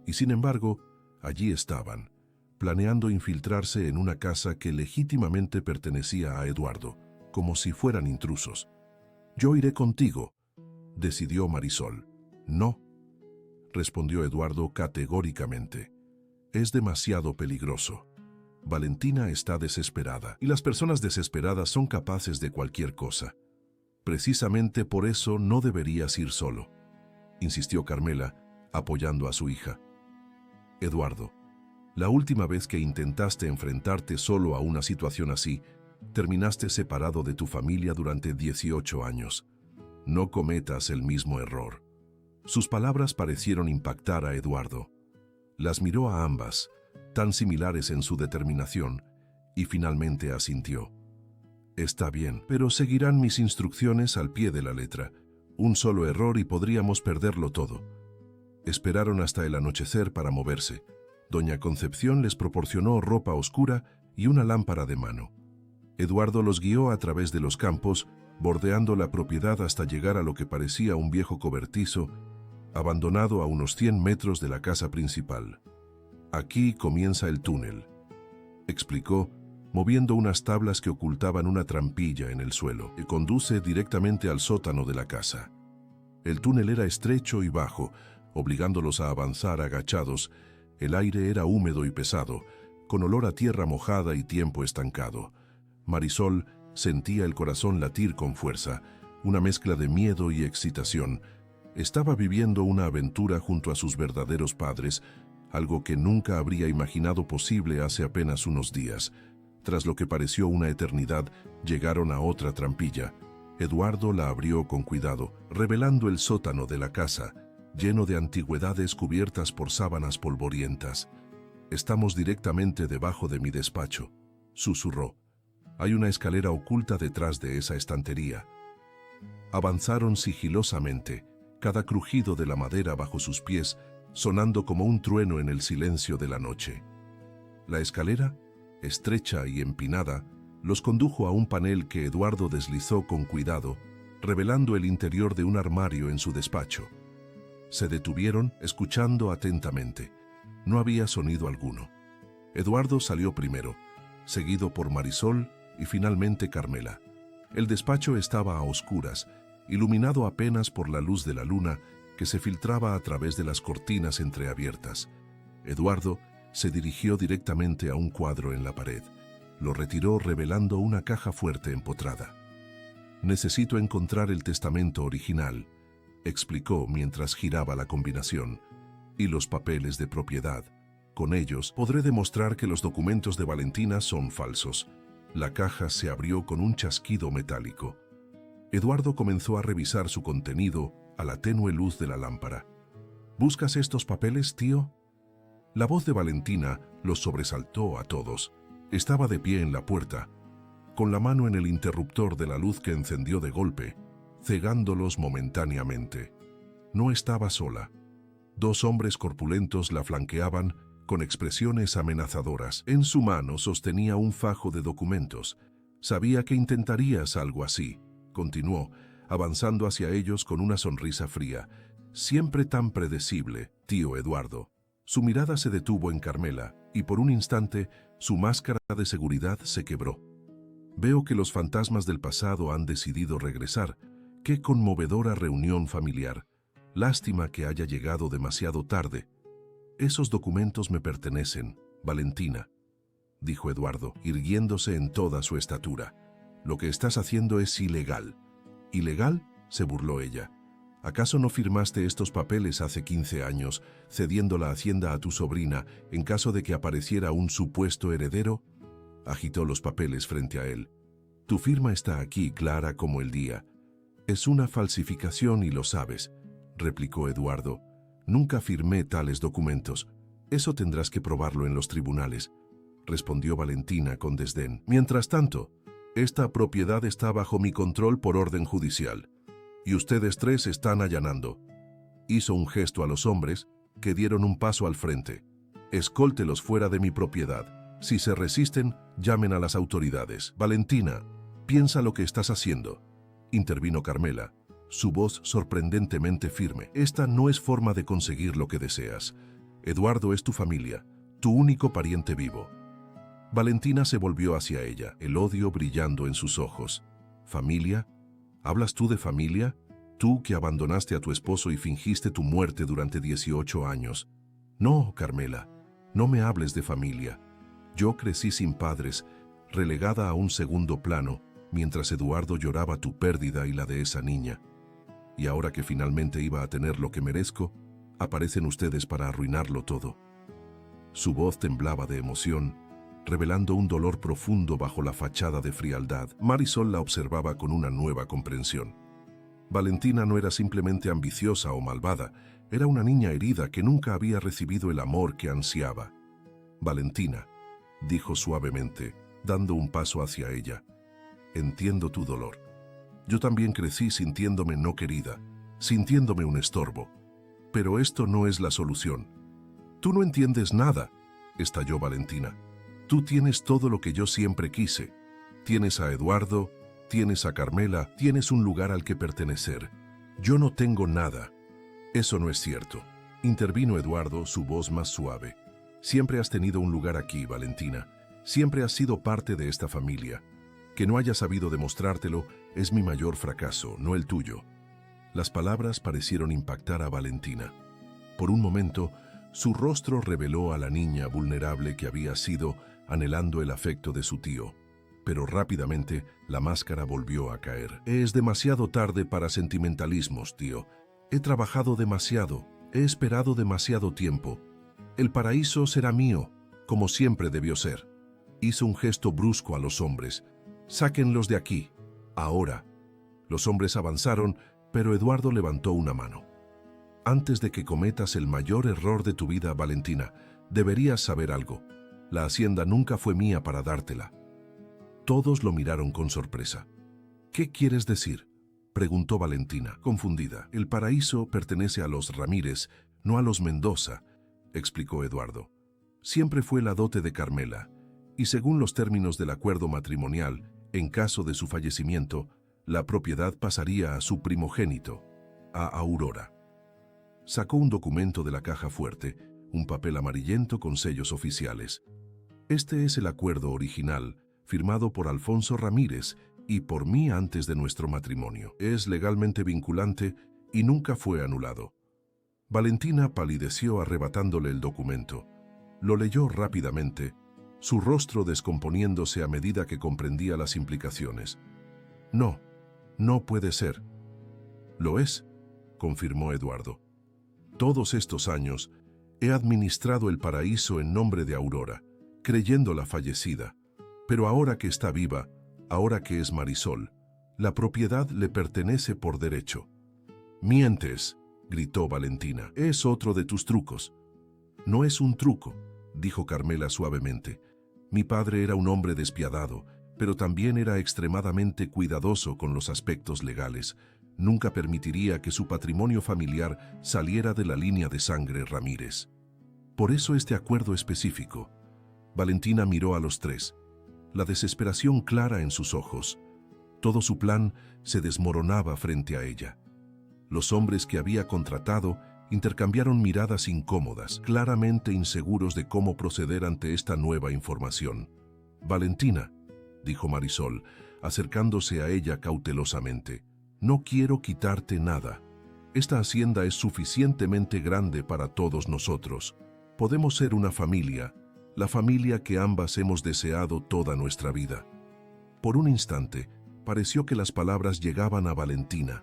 Y sin embargo, allí estaban, planeando infiltrarse en una casa que legítimamente pertenecía a Eduardo, como si fueran intrusos. «Yo iré contigo», decidió Marisol. «No», respondió Eduardo categóricamente. «Es demasiado peligroso. Valentina está desesperada, y las personas desesperadas son capaces de cualquier cosa. Precisamente por eso no deberías ir solo», insistió Carmela, apoyando a su hija. «Eduardo, la última vez que intentaste enfrentarte solo a una situación así, terminaste separado de tu familia durante 18 años. No cometas el mismo error. Sus palabras parecieron impactar a Eduardo. Las miró a ambas, tan similares en su determinación, y finalmente asintió. Está bien, pero seguirán mis instrucciones al pie de la letra. Un solo error y podríamos perderlo todo. Esperaron hasta el anochecer para moverse. Doña Concepción les proporcionó ropa oscura y una lámpara de mano. Eduardo los guió a través de los campos, bordeando la propiedad hasta llegar a lo que parecía un viejo cobertizo, abandonado a unos 100 metros de la casa principal. Aquí comienza el túnel, explicó, moviendo unas tablas que ocultaban una trampilla en el suelo, que conduce directamente al sótano de la casa. El túnel era estrecho y bajo, obligándolos a avanzar agachados. El aire era húmedo y pesado, con olor a tierra mojada y tiempo estancado. Marisol sentía el corazón latir con fuerza, una mezcla de miedo y excitación. Estaba viviendo una aventura junto a sus verdaderos padres, algo que nunca habría imaginado posible hace apenas unos días. Tras lo que pareció una eternidad, llegaron a otra trampilla. Eduardo la abrió con cuidado, revelando el sótano de la casa, lleno de antigüedades cubiertas por sábanas polvorientas. «Estamos directamente debajo de mi despacho», susurró. «Hay una escalera oculta detrás de esa estantería». Avanzaron sigilosamente, cada crujido de la madera bajo sus pies sonando como un trueno en el silencio de la noche. La escalera, estrecha y empinada, los condujo a un panel que Eduardo deslizó con cuidado, revelando el interior de un armario en su despacho. Se detuvieron, escuchando atentamente. No había sonido alguno. Eduardo salió primero, seguido por Marisol y finalmente Carmela. El despacho estaba a oscuras, iluminado apenas por la luz de la luna que se filtraba a través de las cortinas entreabiertas. Eduardo se dirigió directamente a un cuadro en la pared. Lo retiró revelando una caja fuerte empotrada. «Necesito encontrar el testamento original», explicó mientras giraba la combinación, «y los papeles de propiedad. Con ellos podré demostrar que los documentos de Valentina son falsos». La caja se abrió con un chasquido metálico. Eduardo comenzó a revisar su contenido a la tenue luz de la lámpara. «¿Buscas estos papeles, tío?» La voz de Valentina los sobresaltó a todos. Estaba de pie en la puerta, con la mano en el interruptor de la luz que encendió de golpe, cegándolos momentáneamente. No estaba sola. 2 hombres corpulentos la flanqueaban con expresiones amenazadoras. En su mano sostenía un fajo de documentos. «Sabía que intentarías algo así», continuó, avanzando hacia ellos con una sonrisa fría. «Siempre tan predecible, tío Eduardo». Su mirada se detuvo en Carmela y por un instante su máscara de seguridad se quebró. «Veo que los fantasmas del pasado han decidido regresar. Qué conmovedora reunión familiar. Lástima que haya llegado demasiado tarde». «Esos documentos me pertenecen, Valentina», dijo Eduardo, irguiéndose en toda su estatura. «Lo que estás haciendo es ilegal». «¿Ilegal?», se burló ella. «¿Acaso no firmaste estos papeles hace 15 años, cediendo la hacienda a tu sobrina en caso de que apareciera un supuesto heredero?» Agitó los papeles frente a él. «Tu firma está aquí, clara como el día». «Es una falsificación y lo sabes», replicó Eduardo. «Nunca firmé tales documentos. Eso tendrás que probarlo en los tribunales», respondió Valentina con desdén. «Mientras tanto, esta propiedad está bajo mi control por orden judicial, y ustedes 3 están allanando». Hizo un gesto a los hombres, que dieron un paso al frente. «Escóltelos fuera de mi propiedad. Si se resisten, llamen a las autoridades». «Valentina, piensa lo que estás haciendo», intervino Carmela, su voz sorprendentemente firme. «Esta no es forma de conseguir lo que deseas. Eduardo es tu familia, tu único pariente vivo». Valentina se volvió hacia ella, el odio brillando en sus ojos. «¿Familia? ¿Hablas tú de familia? Tú que abandonaste a tu esposo y fingiste tu muerte durante 18 años. No, Carmela, no me hables de familia. Yo crecí sin padres, relegada a un segundo plano, mientras Eduardo lloraba tu pérdida y la de esa niña. Y ahora que finalmente iba a tener lo que merezco, aparecen ustedes para arruinarlo todo». Su voz temblaba de emoción, revelando un dolor profundo bajo la fachada de frialdad. Marisol la observaba con una nueva comprensión. Valentina no era simplemente ambiciosa o malvada, era una niña herida que nunca había recibido el amor que ansiaba. Valentina, dijo suavemente, dando un paso hacia ella, entiendo tu dolor. Yo también crecí sintiéndome no querida, sintiéndome un estorbo. Pero esto no es la solución. Tú no entiendes nada, estalló Valentina. Tú tienes todo lo que yo siempre quise. Tienes a Eduardo, tienes a Carmela, tienes un lugar al que pertenecer. Yo no tengo nada. Eso no es cierto, intervino Eduardo, su voz más suave. Siempre has tenido un lugar aquí, Valentina. Siempre has sido parte de esta familia. Que no haya sabido demostrártelo es mi mayor fracaso, no el tuyo. Las palabras parecieron impactar a Valentina. Por un momento, su rostro reveló a la niña vulnerable que había sido, anhelando el afecto de su tío. Pero rápidamente la máscara volvió a caer. Es demasiado tarde para sentimentalismos, tío. He trabajado demasiado, he esperado demasiado tiempo. El paraíso será mío, como siempre debió ser. Hizo un gesto brusco a los hombres. Sáquenlos de aquí, ahora. Los hombres avanzaron, pero Eduardo levantó una mano. Antes de que cometas el mayor error de tu vida, Valentina, deberías saber algo. La hacienda nunca fue mía para dártela. Todos lo miraron con sorpresa. ¿Qué quieres decir?, preguntó Valentina, confundida. El paraíso pertenece a los Ramírez, no a los Mendoza, explicó Eduardo. Siempre fue la dote de Carmela, y según los términos del acuerdo matrimonial, en caso de su fallecimiento, la propiedad pasaría a su primogénito, a Aurora. Sacó un documento de la caja fuerte, un papel amarillento con sellos oficiales. Este es el acuerdo original, firmado por Alfonso Ramírez y por mí antes de nuestro matrimonio. Es legalmente vinculante y nunca fue anulado. Valentina palideció arrebatándole el documento. Lo leyó rápidamente, su rostro descomponiéndose a medida que comprendía las implicaciones. No, no puede ser. Lo es, confirmó Eduardo. Todos estos años he administrado el paraíso en nombre de Aurora, creyéndola fallecida. Pero ahora que está viva, ahora que es Marisol, la propiedad le pertenece por derecho. Mientes, gritó Valentina. Es otro de tus trucos. No es un truco, dijo Carmela suavemente. Mi padre era un hombre despiadado, pero también era extremadamente cuidadoso con los aspectos legales. Nunca permitiría que su patrimonio familiar saliera de la línea de sangre Ramírez. Por eso este acuerdo específico. Valentina miró a los tres, la desesperación clara en sus ojos. Todo su plan se desmoronaba frente a ella. Los hombres que había contratado intercambiaron miradas incómodas, claramente inseguros de cómo proceder ante esta nueva información. Valentina, dijo Marisol, acercándose a ella cautelosamente, no quiero quitarte nada. Esta hacienda es suficientemente grande para todos nosotros. Podemos ser una familia, la familia que ambas hemos deseado toda nuestra vida. Por un instante, pareció que las palabras llegaban a Valentina.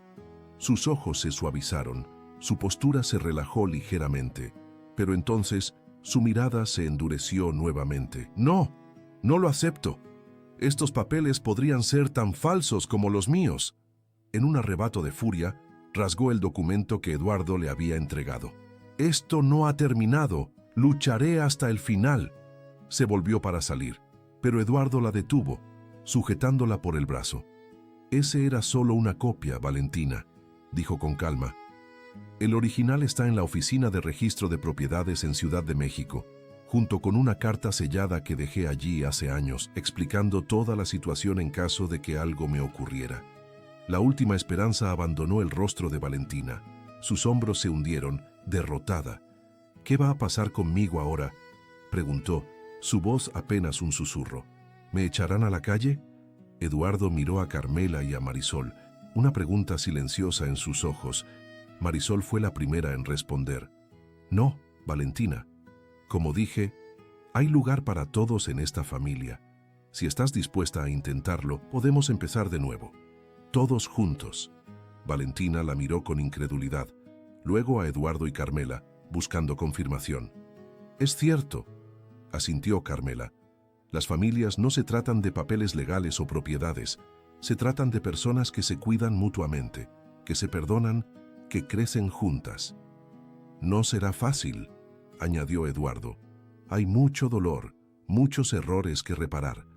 Sus ojos se suavizaron, su postura se relajó ligeramente, pero entonces su mirada se endureció nuevamente. No, no lo acepto. Estos papeles podrían ser tan falsos como los míos. En un arrebato de furia, rasgó el documento que Eduardo le había entregado. Esto no ha terminado, lucharé hasta el final. Se volvió para salir, pero Eduardo la detuvo, sujetándola por el brazo. Ese era solo una copia, Valentina, dijo con calma. El original está en la Oficina de Registro de Propiedades en Ciudad de México, junto con una carta sellada que dejé allí hace años, explicando toda la situación en caso de que algo me ocurriera. La última esperanza abandonó el rostro de Valentina. Sus hombros se hundieron, derrotada. ¿Qué va a pasar conmigo ahora?, preguntó, su voz apenas un susurro. ¿Me echarán a la calle? Eduardo miró a Carmela y a Marisol, una pregunta silenciosa en sus ojos. Marisol fue la primera en responder. No, Valentina. Como dije, hay lugar para todos en esta familia. Si estás dispuesta a intentarlo, podemos empezar de nuevo. Todos juntos. Valentina la miró con incredulidad, luego a Eduardo y Carmela, buscando confirmación. Es cierto, asintió Carmela. Las familias no se tratan de papeles legales o propiedades, se tratan de personas que se cuidan mutuamente, que se perdonan, que crecen juntas. No será fácil, añadió Eduardo. Hay mucho dolor, muchos errores que reparar.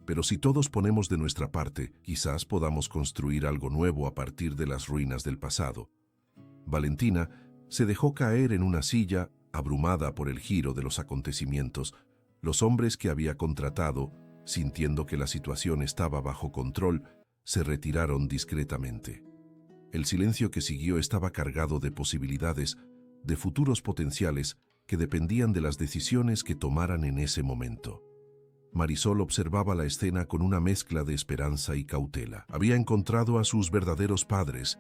Pero si todos ponemos de nuestra parte, quizás podamos construir algo nuevo a partir de las ruinas del pasado. Valentina se dejó caer en una silla, abrumada por el giro de los acontecimientos. Los hombres que había contratado, sintiendo que la situación estaba bajo control, se retiraron discretamente. El silencio que siguió estaba cargado de posibilidades, de futuros potenciales que dependían de las decisiones que tomaran en ese momento. Marisol observaba la escena con una mezcla de esperanza y cautela. Había encontrado a sus verdaderos padres,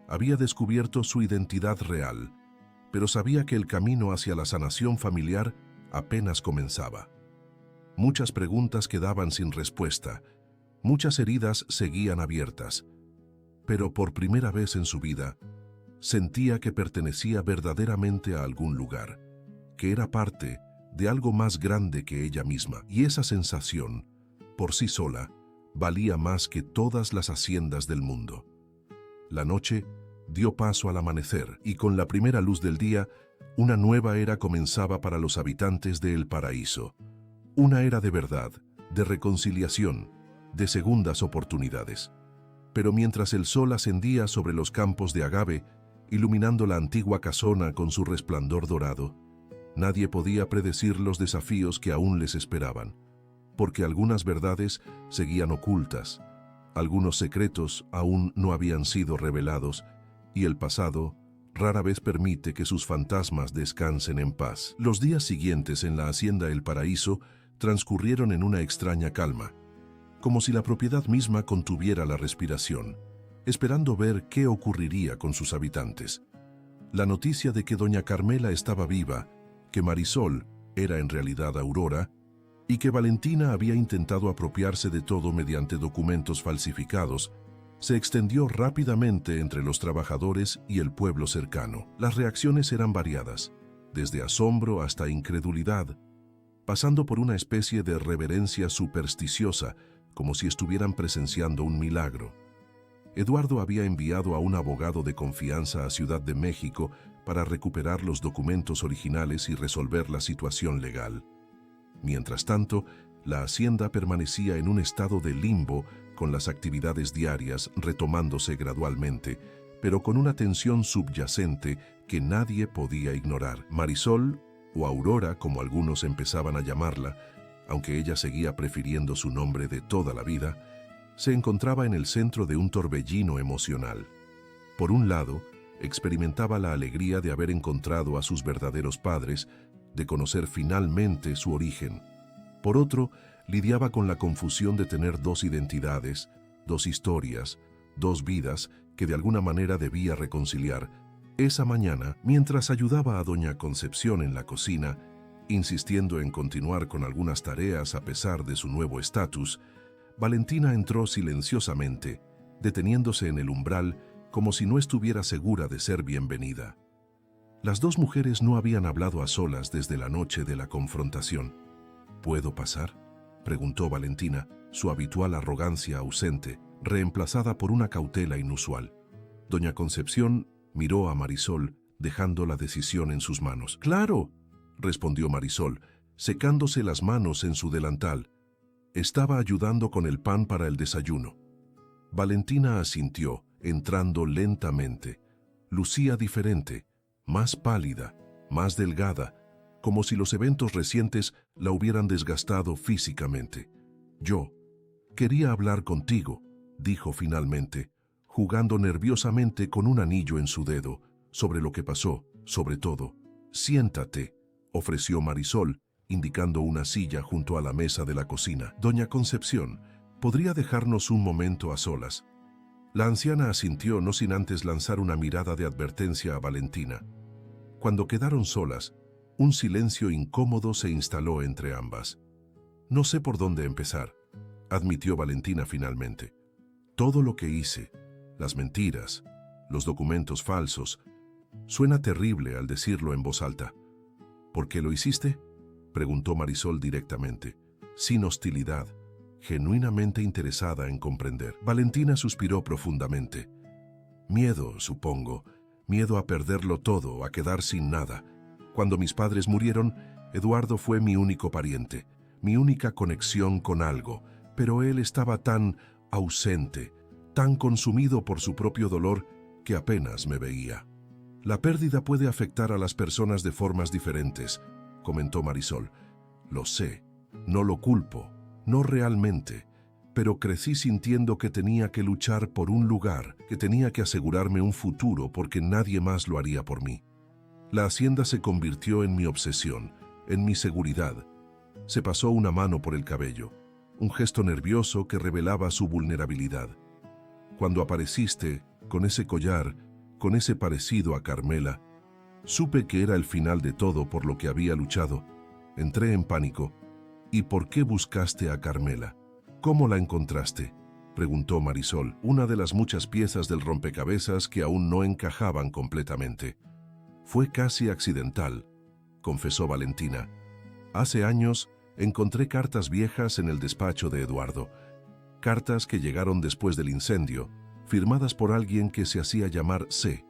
había descubierto su identidad real, pero sabía que el camino hacia la sanación familiar apenas comenzaba. Muchas preguntas quedaban sin respuesta, muchas heridas seguían abiertas, pero por primera vez en su vida, sentía que pertenecía verdaderamente a algún lugar, que era parte de algo más grande que ella misma, y esa sensación, por sí sola, valía más que todas las haciendas del mundo. La noche dio paso al amanecer, y con la primera luz del día, una nueva era comenzaba para los habitantes de El Paraíso. Una era de verdad, de reconciliación, de segundas oportunidades. Pero mientras el sol ascendía sobre los campos de agave, iluminando la antigua casona con su resplandor dorado, nadie podía predecir los desafíos que aún les esperaban, porque algunas verdades seguían ocultas, algunos secretos aún no habían sido revelados, y el pasado rara vez permite que sus fantasmas descansen en paz. Los días siguientes en la hacienda El Paraíso transcurrieron en una extraña calma, como si la propiedad misma contuviera la respiración, esperando ver qué ocurriría con sus habitantes. La noticia de que doña Carmela estaba viva, que Marisol era en realidad Aurora, y que Valentina había intentado apropiarse de todo mediante documentos falsificados, se extendió rápidamente entre los trabajadores y el pueblo cercano. Las reacciones eran variadas, desde asombro hasta incredulidad, pasando por una especie de reverencia supersticiosa, como si estuvieran presenciando un milagro. Eduardo había enviado a un abogado de confianza a Ciudad de México para recuperar los documentos originales y resolver la situación legal. Mientras tanto, la hacienda permanecía en un estado de limbo, con las actividades diarias retomándose gradualmente, pero con una tensión subyacente que nadie podía ignorar. Marisol, o Aurora como algunos empezaban a llamarla, aunque ella seguía prefiriendo su nombre de toda la vida, se encontraba en el centro de un torbellino emocional. Por un lado, experimentaba la alegría de haber encontrado a sus verdaderos padres, de conocer finalmente su origen. Por otro, lidiaba con la confusión de tener dos identidades, dos historias, dos vidas que de alguna manera debía reconciliar. Esa mañana, mientras ayudaba a doña Concepción en la cocina, insistiendo en continuar con algunas tareas a pesar de su nuevo estatus, Valentina entró silenciosamente, deteniéndose en el umbral como si no estuviera segura de ser bienvenida. Las dos mujeres no habían hablado a solas desde la noche de la confrontación. ¿Puedo pasar?, preguntó Valentina, su habitual arrogancia ausente, reemplazada por una cautela inusual. Doña Concepción miró a Marisol, dejando la decisión en sus manos. «Claro», respondió Marisol, secándose las manos en su delantal. Estaba ayudando con el pan para el desayuno. Valentina asintió, entrando lentamente. Lucía diferente, más pálida, más delgada, como si los eventos recientes la hubieran desgastado físicamente. «Yo quería hablar contigo», dijo finalmente, jugando nerviosamente con un anillo en su dedo, sobre lo que pasó, sobre todo. «Siéntate», ofreció Marisol, indicando una silla junto a la mesa de la cocina. «Doña Concepción, ¿podría dejarnos un momento a solas?». La anciana asintió, no sin antes lanzar una mirada de advertencia a Valentina. Cuando quedaron solas, un silencio incómodo se instaló entre ambas. «No sé por dónde empezar», admitió Valentina finalmente. «Todo lo que hice, las mentiras, los documentos falsos, suena terrible al decirlo en voz alta». «¿Por qué lo hiciste?», preguntó Marisol directamente. sin hostilidad, genuinamente interesada en comprender. Valentina suspiró profundamente. Miedo, supongo, miedo a perderlo todo, a quedar sin nada. Cuando mis padres murieron, Eduardo fue mi único pariente, mi única conexión con algo, pero él estaba tan ausente, tan consumido por su propio dolor, que apenas me veía. La pérdida puede afectar a las personas de formas diferentes, comentó Marisol. Lo sé, no lo culpo, no realmente, pero crecí sintiendo que tenía que luchar por un lugar, que tenía que asegurarme un futuro porque nadie más lo haría por mí. La hacienda se convirtió en mi obsesión, en mi seguridad. Se pasó una mano por el cabello, un gesto nervioso que revelaba su vulnerabilidad. Cuando apareciste, con ese collar, con ese parecido a Carmela, supe que era el final de todo por lo que había luchado. Entré en pánico. ¿Y por qué buscaste a Carmela? ¿Cómo la encontraste?, preguntó Marisol, una de las muchas piezas del rompecabezas que aún no encajaban completamente. Fue casi accidental, confesó Valentina. Hace años encontré cartas viejas en el despacho de Eduardo, cartas que llegaron después del incendio, firmadas por alguien que se hacía llamar C.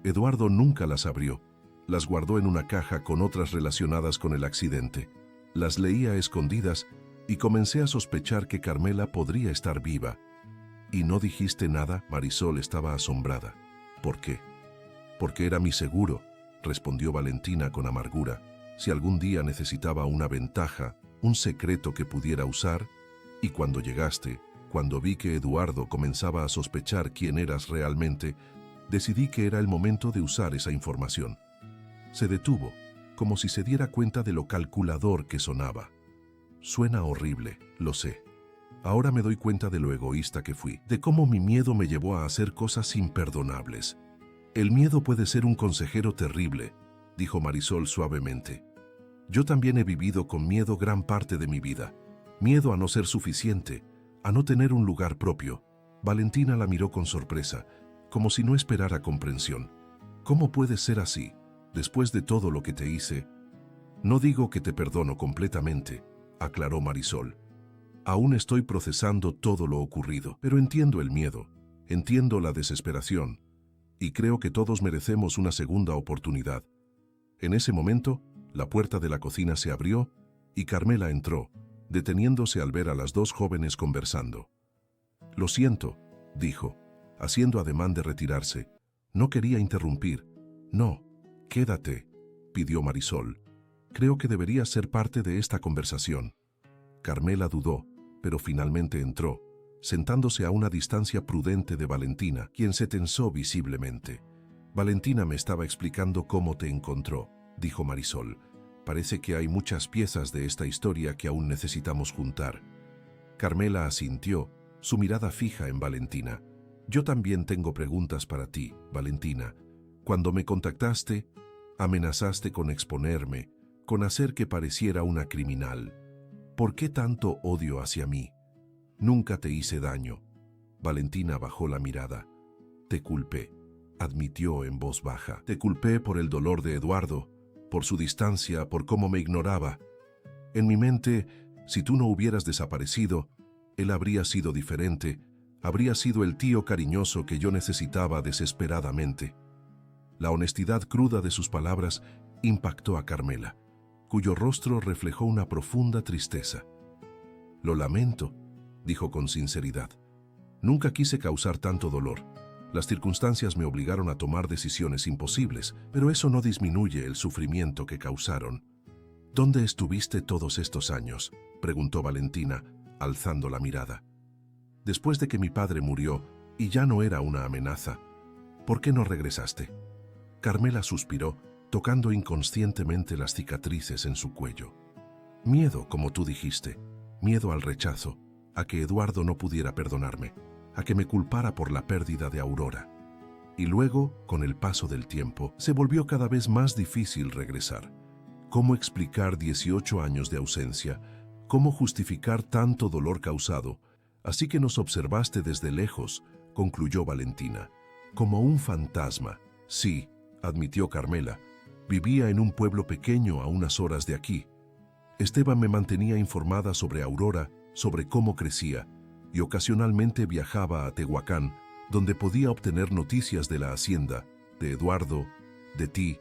Eduardo nunca las abrió, las guardó en una caja con otras relacionadas con el accidente. Las leía a escondidas y comencé a sospechar que Carmela podría estar viva. ¿Y no dijiste nada? Marisol estaba asombrada. ¿Por qué? Porque era mi seguro, respondió Valentina con amargura. Si algún día necesitaba una ventaja, un secreto que pudiera usar, y cuando llegaste, cuando vi que Eduardo comenzaba a sospechar quién eras realmente, decidí que era el momento de usar esa información. Se detuvo, como si se diera cuenta de lo calculador que sonaba. Suena horrible, lo sé. Ahora me doy cuenta de lo egoísta que fui, de cómo mi miedo me llevó a hacer cosas imperdonables. El miedo puede ser un consejero terrible, dijo Marisol suavemente. Yo también he vivido con miedo gran parte de mi vida. Miedo a no ser suficiente, a no tener un lugar propio. Valentina la miró con sorpresa, como si no esperara comprensión. ¿Cómo puedes ser así, después de todo lo que te hice? No digo que te perdono completamente, aclaró Marisol. Aún estoy procesando todo lo ocurrido, pero entiendo el miedo, entiendo la desesperación, y creo que todos merecemos una segunda oportunidad. En ese momento, la puerta de la cocina se abrió y Carmela entró, deteniéndose al ver a las dos jóvenes conversando. Lo siento, dijo, haciendo ademán de retirarse. No quería interrumpir. No, quédate, pidió Marisol. Creo que deberías ser parte de esta conversación. Carmela dudó, pero finalmente entró, sentándose a una distancia prudente de Valentina, quien se tensó visiblemente. Valentina me estaba explicando cómo te encontró, dijo Marisol. Parece que hay muchas piezas de esta historia que aún necesitamos juntar. Carmela asintió, su mirada fija en Valentina. Yo también tengo preguntas para ti, Valentina. Cuando me contactaste, amenazaste con exponerme, con hacer que pareciera una criminal. ¿Por qué tanto odio hacia mí? Nunca te hice daño. Valentina bajó la mirada. Te culpé, admitió en voz baja. Te culpé por el dolor de Eduardo, por su distancia, por cómo me ignoraba. En mi mente, si tú no hubieras desaparecido, él habría sido diferente, habría sido el tío cariñoso que yo necesitaba desesperadamente. La honestidad cruda de sus palabras impactó a Carmela, cuyo rostro reflejó una profunda tristeza. Lo lamento, dijo con sinceridad. Nunca quise causar tanto dolor. Las circunstancias me obligaron a tomar decisiones imposibles, pero eso no disminuye el sufrimiento que causaron. ¿Dónde estuviste todos estos años?, preguntó Valentina, alzando la mirada. Después de que mi padre murió, y ya no era una amenaza, ¿por qué no regresaste? Carmela suspiró, tocando inconscientemente las cicatrices en su cuello. Miedo, como tú dijiste, miedo al rechazo, a que Eduardo no pudiera perdonarme, a que me culpara por la pérdida de Aurora. Y luego, con el paso del tiempo, se volvió cada vez más difícil regresar. ¿Cómo explicar 18 años de ausencia? ¿Cómo justificar tanto dolor causado? Así que nos observaste desde lejos, concluyó Valentina. Como un fantasma. Sí, admitió Carmela. Vivía en un pueblo pequeño a unas horas de aquí. Esteban me mantenía informada sobre Aurora, sobre cómo crecía, y ocasionalmente viajaba a Tehuacán, donde podía obtener noticias de la hacienda, de Eduardo, de ti,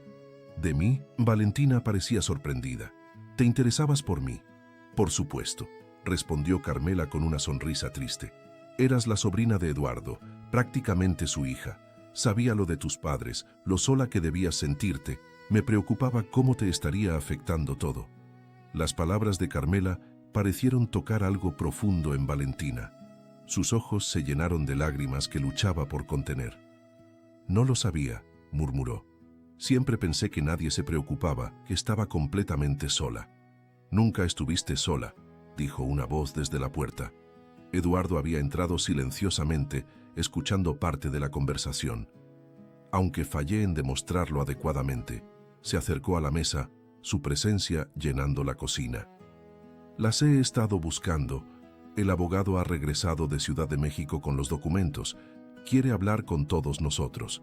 de mí. Valentina parecía sorprendida. ¿Te interesabas por mí? Por supuesto, respondió Carmela con una sonrisa triste. Eras la sobrina de Eduardo, prácticamente su hija. Sabía lo de tus padres, lo sola que debías sentirte. Me preocupaba cómo te estaría afectando todo. Las palabras de Carmela parecieron tocar algo profundo en Valentina. Sus ojos se llenaron de lágrimas que luchaba por contener. No lo sabía, murmuró. Siempre pensé que nadie se preocupaba, que estaba completamente sola. Nunca estuviste sola, dijo una voz desde la puerta. Eduardo había entrado silenciosamente, escuchando parte de la conversación. Aunque fallé en demostrarlo adecuadamente, se acercó a la mesa, su presencia llenando la cocina. Las he estado buscando. El abogado ha regresado de Ciudad de México con los documentos. Quiere hablar con todos nosotros.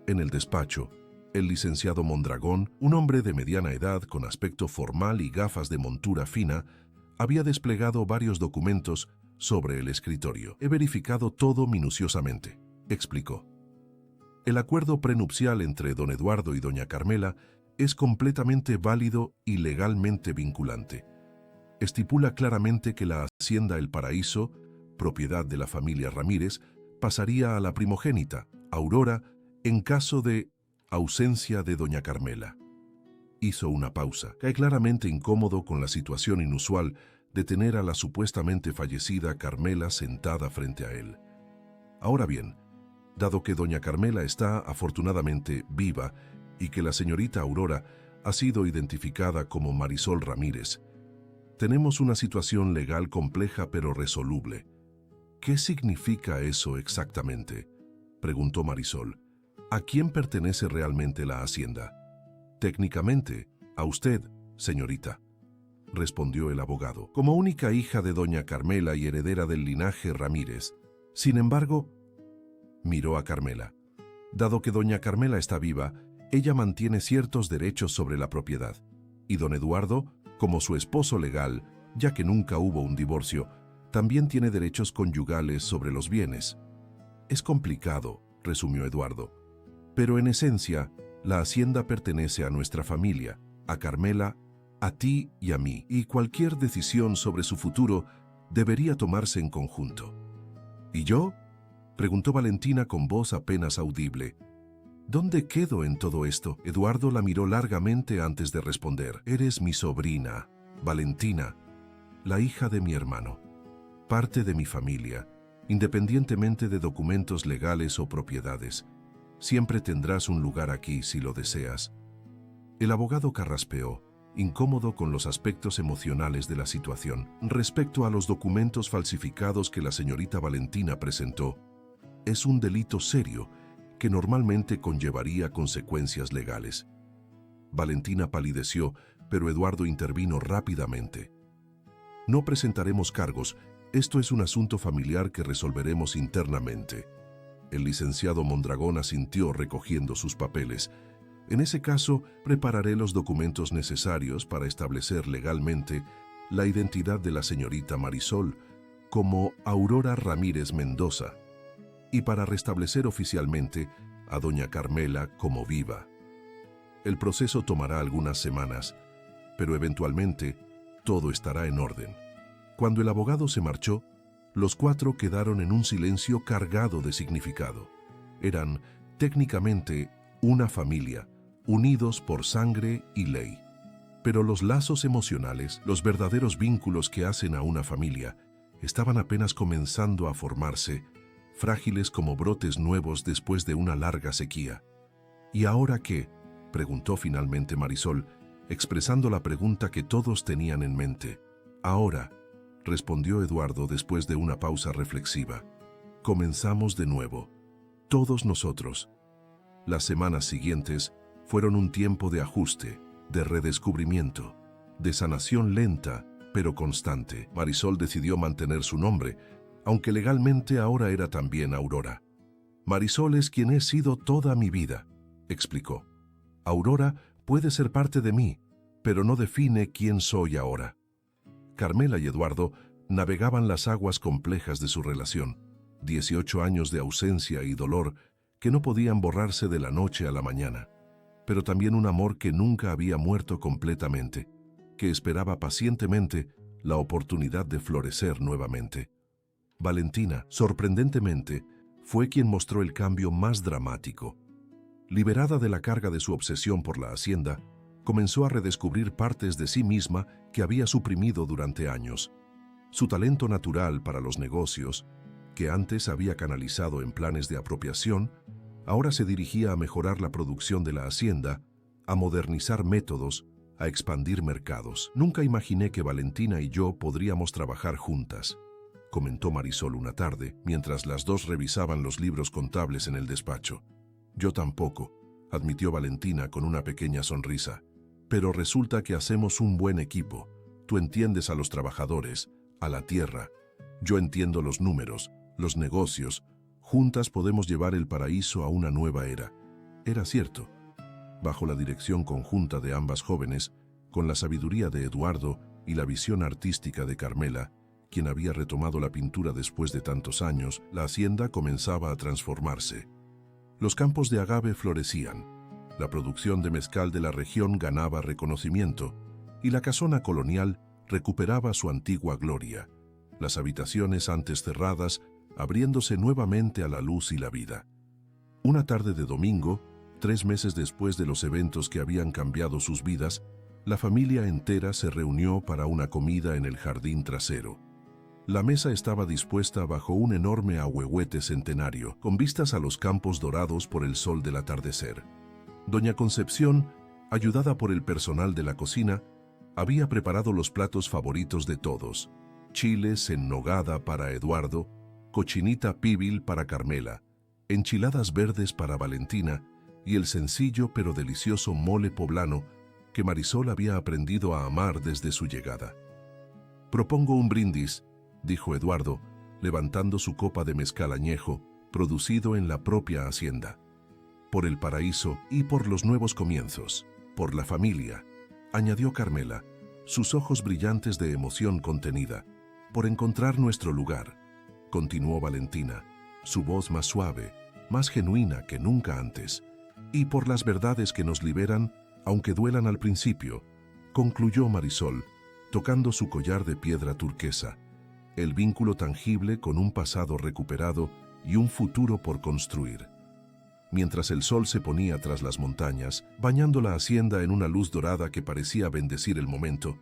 En el despacho, el licenciado Mondragón, un hombre de mediana edad con aspecto formal y gafas de montura fina, había desplegado varios documentos sobre el escritorio. He verificado todo minuciosamente, explicó. El acuerdo prenupcial entre don Eduardo y doña Carmela es completamente válido y legalmente vinculante. Estipula claramente que la hacienda El Paraíso, propiedad de la familia Ramírez, pasaría a la primogénita, Aurora, en caso de ausencia de doña Carmela. Hizo una pausa. Cae claramente incómodo con la situación inusual de tener a la supuestamente fallecida Carmela sentada frente a él. Ahora bien, dado que doña Carmela está afortunadamente viva y que la señorita Aurora ha sido identificada como Marisol Ramírez, tenemos una situación legal compleja pero resoluble. ¿Qué significa eso exactamente?, preguntó Marisol. ¿A quién pertenece realmente la hacienda? Técnicamente, a usted, señorita, respondió el abogado, como única hija de doña Carmela y heredera del linaje Ramírez. Sin embargo, miró a Carmela. Dado que doña Carmela está viva, ella mantiene ciertos derechos sobre la propiedad, y don Eduardo, como su esposo legal, ya que nunca hubo un divorcio, también tiene derechos conyugales sobre los bienes. Es complicado, resumió Eduardo, pero en esencia, la hacienda pertenece a nuestra familia, a Carmela, a ti y a mí, y cualquier decisión sobre su futuro debería tomarse en conjunto. ¿Y yo?, preguntó Valentina con voz apenas audible. ¿Dónde quedo en todo esto? Eduardo la miró largamente antes de responder. Eres mi sobrina, Valentina, la hija de mi hermano, parte de mi familia, independientemente de documentos legales o propiedades. Siempre tendrás un lugar aquí si lo deseas. El abogado carraspeó, incómodo con los aspectos emocionales de la situación. Respecto a los documentos falsificados que la señorita Valentina presentó, es un delito serio que normalmente conllevaría consecuencias legales. Valentina palideció, pero Eduardo intervino rápidamente. No presentaremos cargos, esto es un asunto familiar que resolveremos internamente. El licenciado Mondragón asintió recogiendo sus papeles. En ese caso, prepararé los documentos necesarios para establecer legalmente la identidad de la señorita Marisol como Aurora Ramírez Mendoza y para restablecer oficialmente a doña Carmela como viva. El proceso tomará algunas semanas, pero eventualmente todo estará en orden. Cuando el abogado se marchó, los cuatro quedaron en un silencio cargado de significado. Eran, técnicamente, una familia, unidos por sangre y ley. Pero los lazos emocionales, los verdaderos vínculos que hacen a una familia, estaban apenas comenzando a formarse, frágiles como brotes nuevos después de una larga sequía. ¿Y ahora qué?, preguntó finalmente Marisol, expresando la pregunta que todos tenían en mente. Ahora, respondió Eduardo después de una pausa reflexiva. Comenzamos de nuevo, todos nosotros. Las semanas siguientes fueron un tiempo de ajuste, de redescubrimiento, de sanación lenta, pero constante. Marisol decidió mantener su nombre, aunque legalmente ahora era también Aurora. Marisol es quien he sido toda mi vida, explicó. Aurora puede ser parte de mí, pero no define quién soy ahora. Carmela y Eduardo navegaban las aguas complejas de su relación, 18 años de ausencia y dolor que no podían borrarse de la noche a la mañana, pero también un amor que nunca había muerto completamente, que esperaba pacientemente la oportunidad de florecer nuevamente. Valentina, sorprendentemente, fue quien mostró el cambio más dramático. Liberada de la carga de su obsesión por la hacienda, comenzó a redescubrir partes de sí misma que había suprimido durante años. Su talento natural para los negocios, que antes había canalizado en planes de apropiación, ahora se dirigía a mejorar la producción de la hacienda, a modernizar métodos, a expandir mercados. Nunca imaginé que Valentina y yo podríamos trabajar juntas, comentó Marisol una tarde, mientras las dos revisaban los libros contables en el despacho. Yo tampoco, admitió Valentina con una pequeña sonrisa. Pero resulta que hacemos un buen equipo. Tú entiendes a los trabajadores, a la tierra. Yo entiendo los números, los negocios. Juntas podemos llevar el paraíso a una nueva era. Era cierto. Bajo la dirección conjunta de ambas jóvenes, con la sabiduría de Eduardo y la visión artística de Carmela, quien había retomado la pintura después de tantos años, la hacienda comenzaba a transformarse. Los campos de agave florecían, la producción de mezcal de la región ganaba reconocimiento y la casona colonial recuperaba su antigua gloria, las habitaciones antes cerradas abriéndose nuevamente a la luz y la vida. Una tarde de domingo, 3 meses después de los eventos que habían cambiado sus vidas, la familia entera se reunió para una comida en el jardín trasero. La mesa estaba dispuesta bajo un enorme ahuehuete centenario, con vistas a los campos dorados por el sol del atardecer. Doña Concepción, ayudada por el personal de la cocina, había preparado los platos favoritos de todos: chiles en nogada para Eduardo, cochinita pibil para Carmela, enchiladas verdes para Valentina y el sencillo pero delicioso mole poblano que Marisol había aprendido a amar desde su llegada. «Propongo un brindis», dijo Eduardo, levantando su copa de mezcal añejo, producido en la propia hacienda. «Por el paraíso y por los nuevos comienzos, por la familia», añadió Carmela, sus ojos brillantes de emoción contenida. «Por encontrar nuestro lugar», continuó Valentina, su voz más suave, más genuina que nunca antes. «Y por las verdades que nos liberan, aunque duelan al principio», concluyó Marisol, tocando su collar de piedra turquesa, el vínculo tangible con un pasado recuperado y un futuro por construir. Mientras el sol se ponía tras las montañas, bañando la hacienda en una luz dorada que parecía bendecir el momento,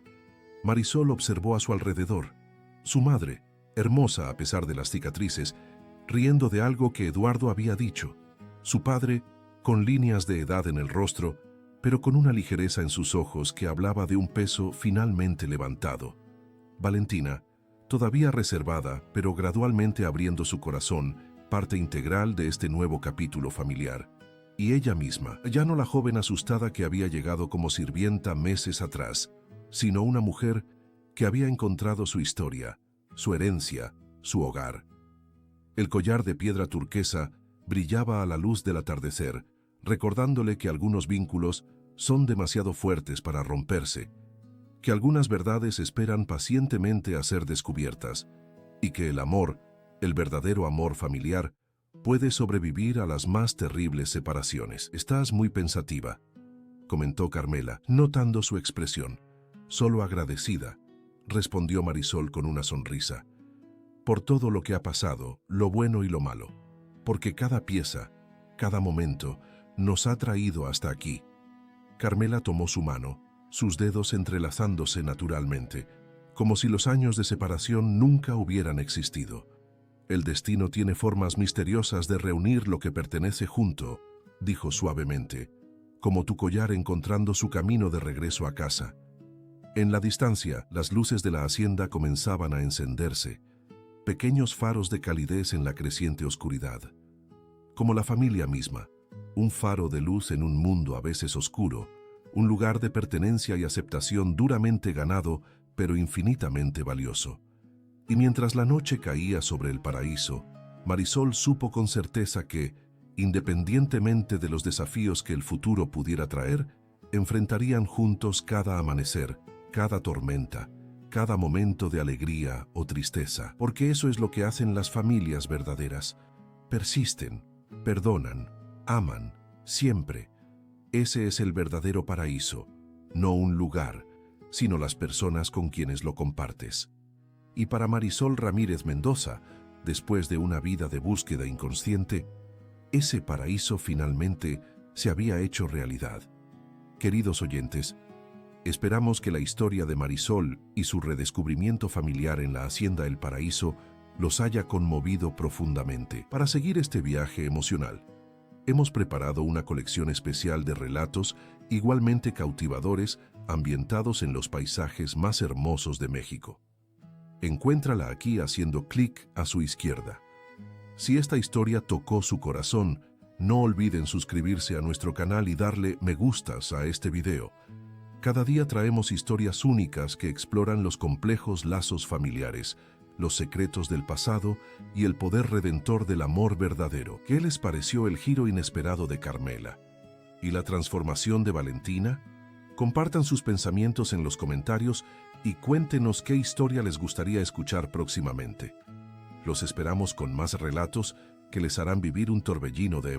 Marisol observó a su alrededor. Su madre, hermosa a pesar de las cicatrices, riendo de algo que Eduardo había dicho. Su padre, con líneas de edad en el rostro, pero con una ligereza en sus ojos que hablaba de un peso finalmente levantado. Valentina, todavía reservada, pero gradualmente abriendo su corazón, parte integral de este nuevo capítulo familiar. Y ella misma, ya no la joven asustada que había llegado como sirvienta meses atrás, sino una mujer que había encontrado su historia, su herencia, su hogar. El collar de piedra turquesa brillaba a la luz del atardecer, recordándole que algunos vínculos son demasiado fuertes para romperse, que algunas verdades esperan pacientemente a ser descubiertas, y que el amor, el verdadero amor familiar, puede sobrevivir a las más terribles separaciones. «Estás muy pensativa», comentó Carmela, notando su expresión. «Solo agradecida», respondió Marisol con una sonrisa. «Por todo lo que ha pasado, lo bueno y lo malo, porque cada pieza, cada momento, nos ha traído hasta aquí». Carmela tomó su mano, sus dedos entrelazándose naturalmente, como si los años de separación nunca hubieran existido. «El destino tiene formas misteriosas de reunir lo que pertenece junto», dijo suavemente, «como tu collar encontrando su camino de regreso a casa». En la distancia, las luces de la hacienda comenzaban a encenderse, pequeños faros de calidez en la creciente oscuridad. Como la familia misma, un faro de luz en un mundo a veces oscuro, un lugar de pertenencia y aceptación duramente ganado, pero infinitamente valioso. Y mientras la noche caía sobre el paraíso, Marisol supo con certeza que, independientemente de los desafíos que el futuro pudiera traer, enfrentarían juntos cada amanecer, cada tormenta, cada momento de alegría o tristeza, porque eso es lo que hacen las familias verdaderas. Persisten, perdonan, aman, siempre. Ese es el verdadero paraíso, no un lugar, sino las personas con quienes lo compartes. Y para Marisol Ramírez Mendoza, después de una vida de búsqueda inconsciente, ese paraíso finalmente se había hecho realidad. Queridos oyentes, esperamos que la historia de Marisol y su redescubrimiento familiar en la Hacienda El Paraíso los haya conmovido profundamente. Para seguir este viaje emocional, hemos preparado una colección especial de relatos igualmente cautivadores ambientados en los paisajes más hermosos de México. Encuéntrala aquí haciendo clic a su izquierda. Si esta historia tocó su corazón, no olviden suscribirse a nuestro canal y darle me gustas a este video. Cada día traemos historias únicas que exploran los complejos lazos familiares, los secretos del pasado y el poder redentor del amor verdadero. ¿Qué les pareció el giro inesperado de Carmela? ¿Y la transformación de Valentina? Compartan sus pensamientos en los comentarios y cuéntenos qué historia les gustaría escuchar próximamente. Los esperamos con más relatos que les harán vivir un torbellino de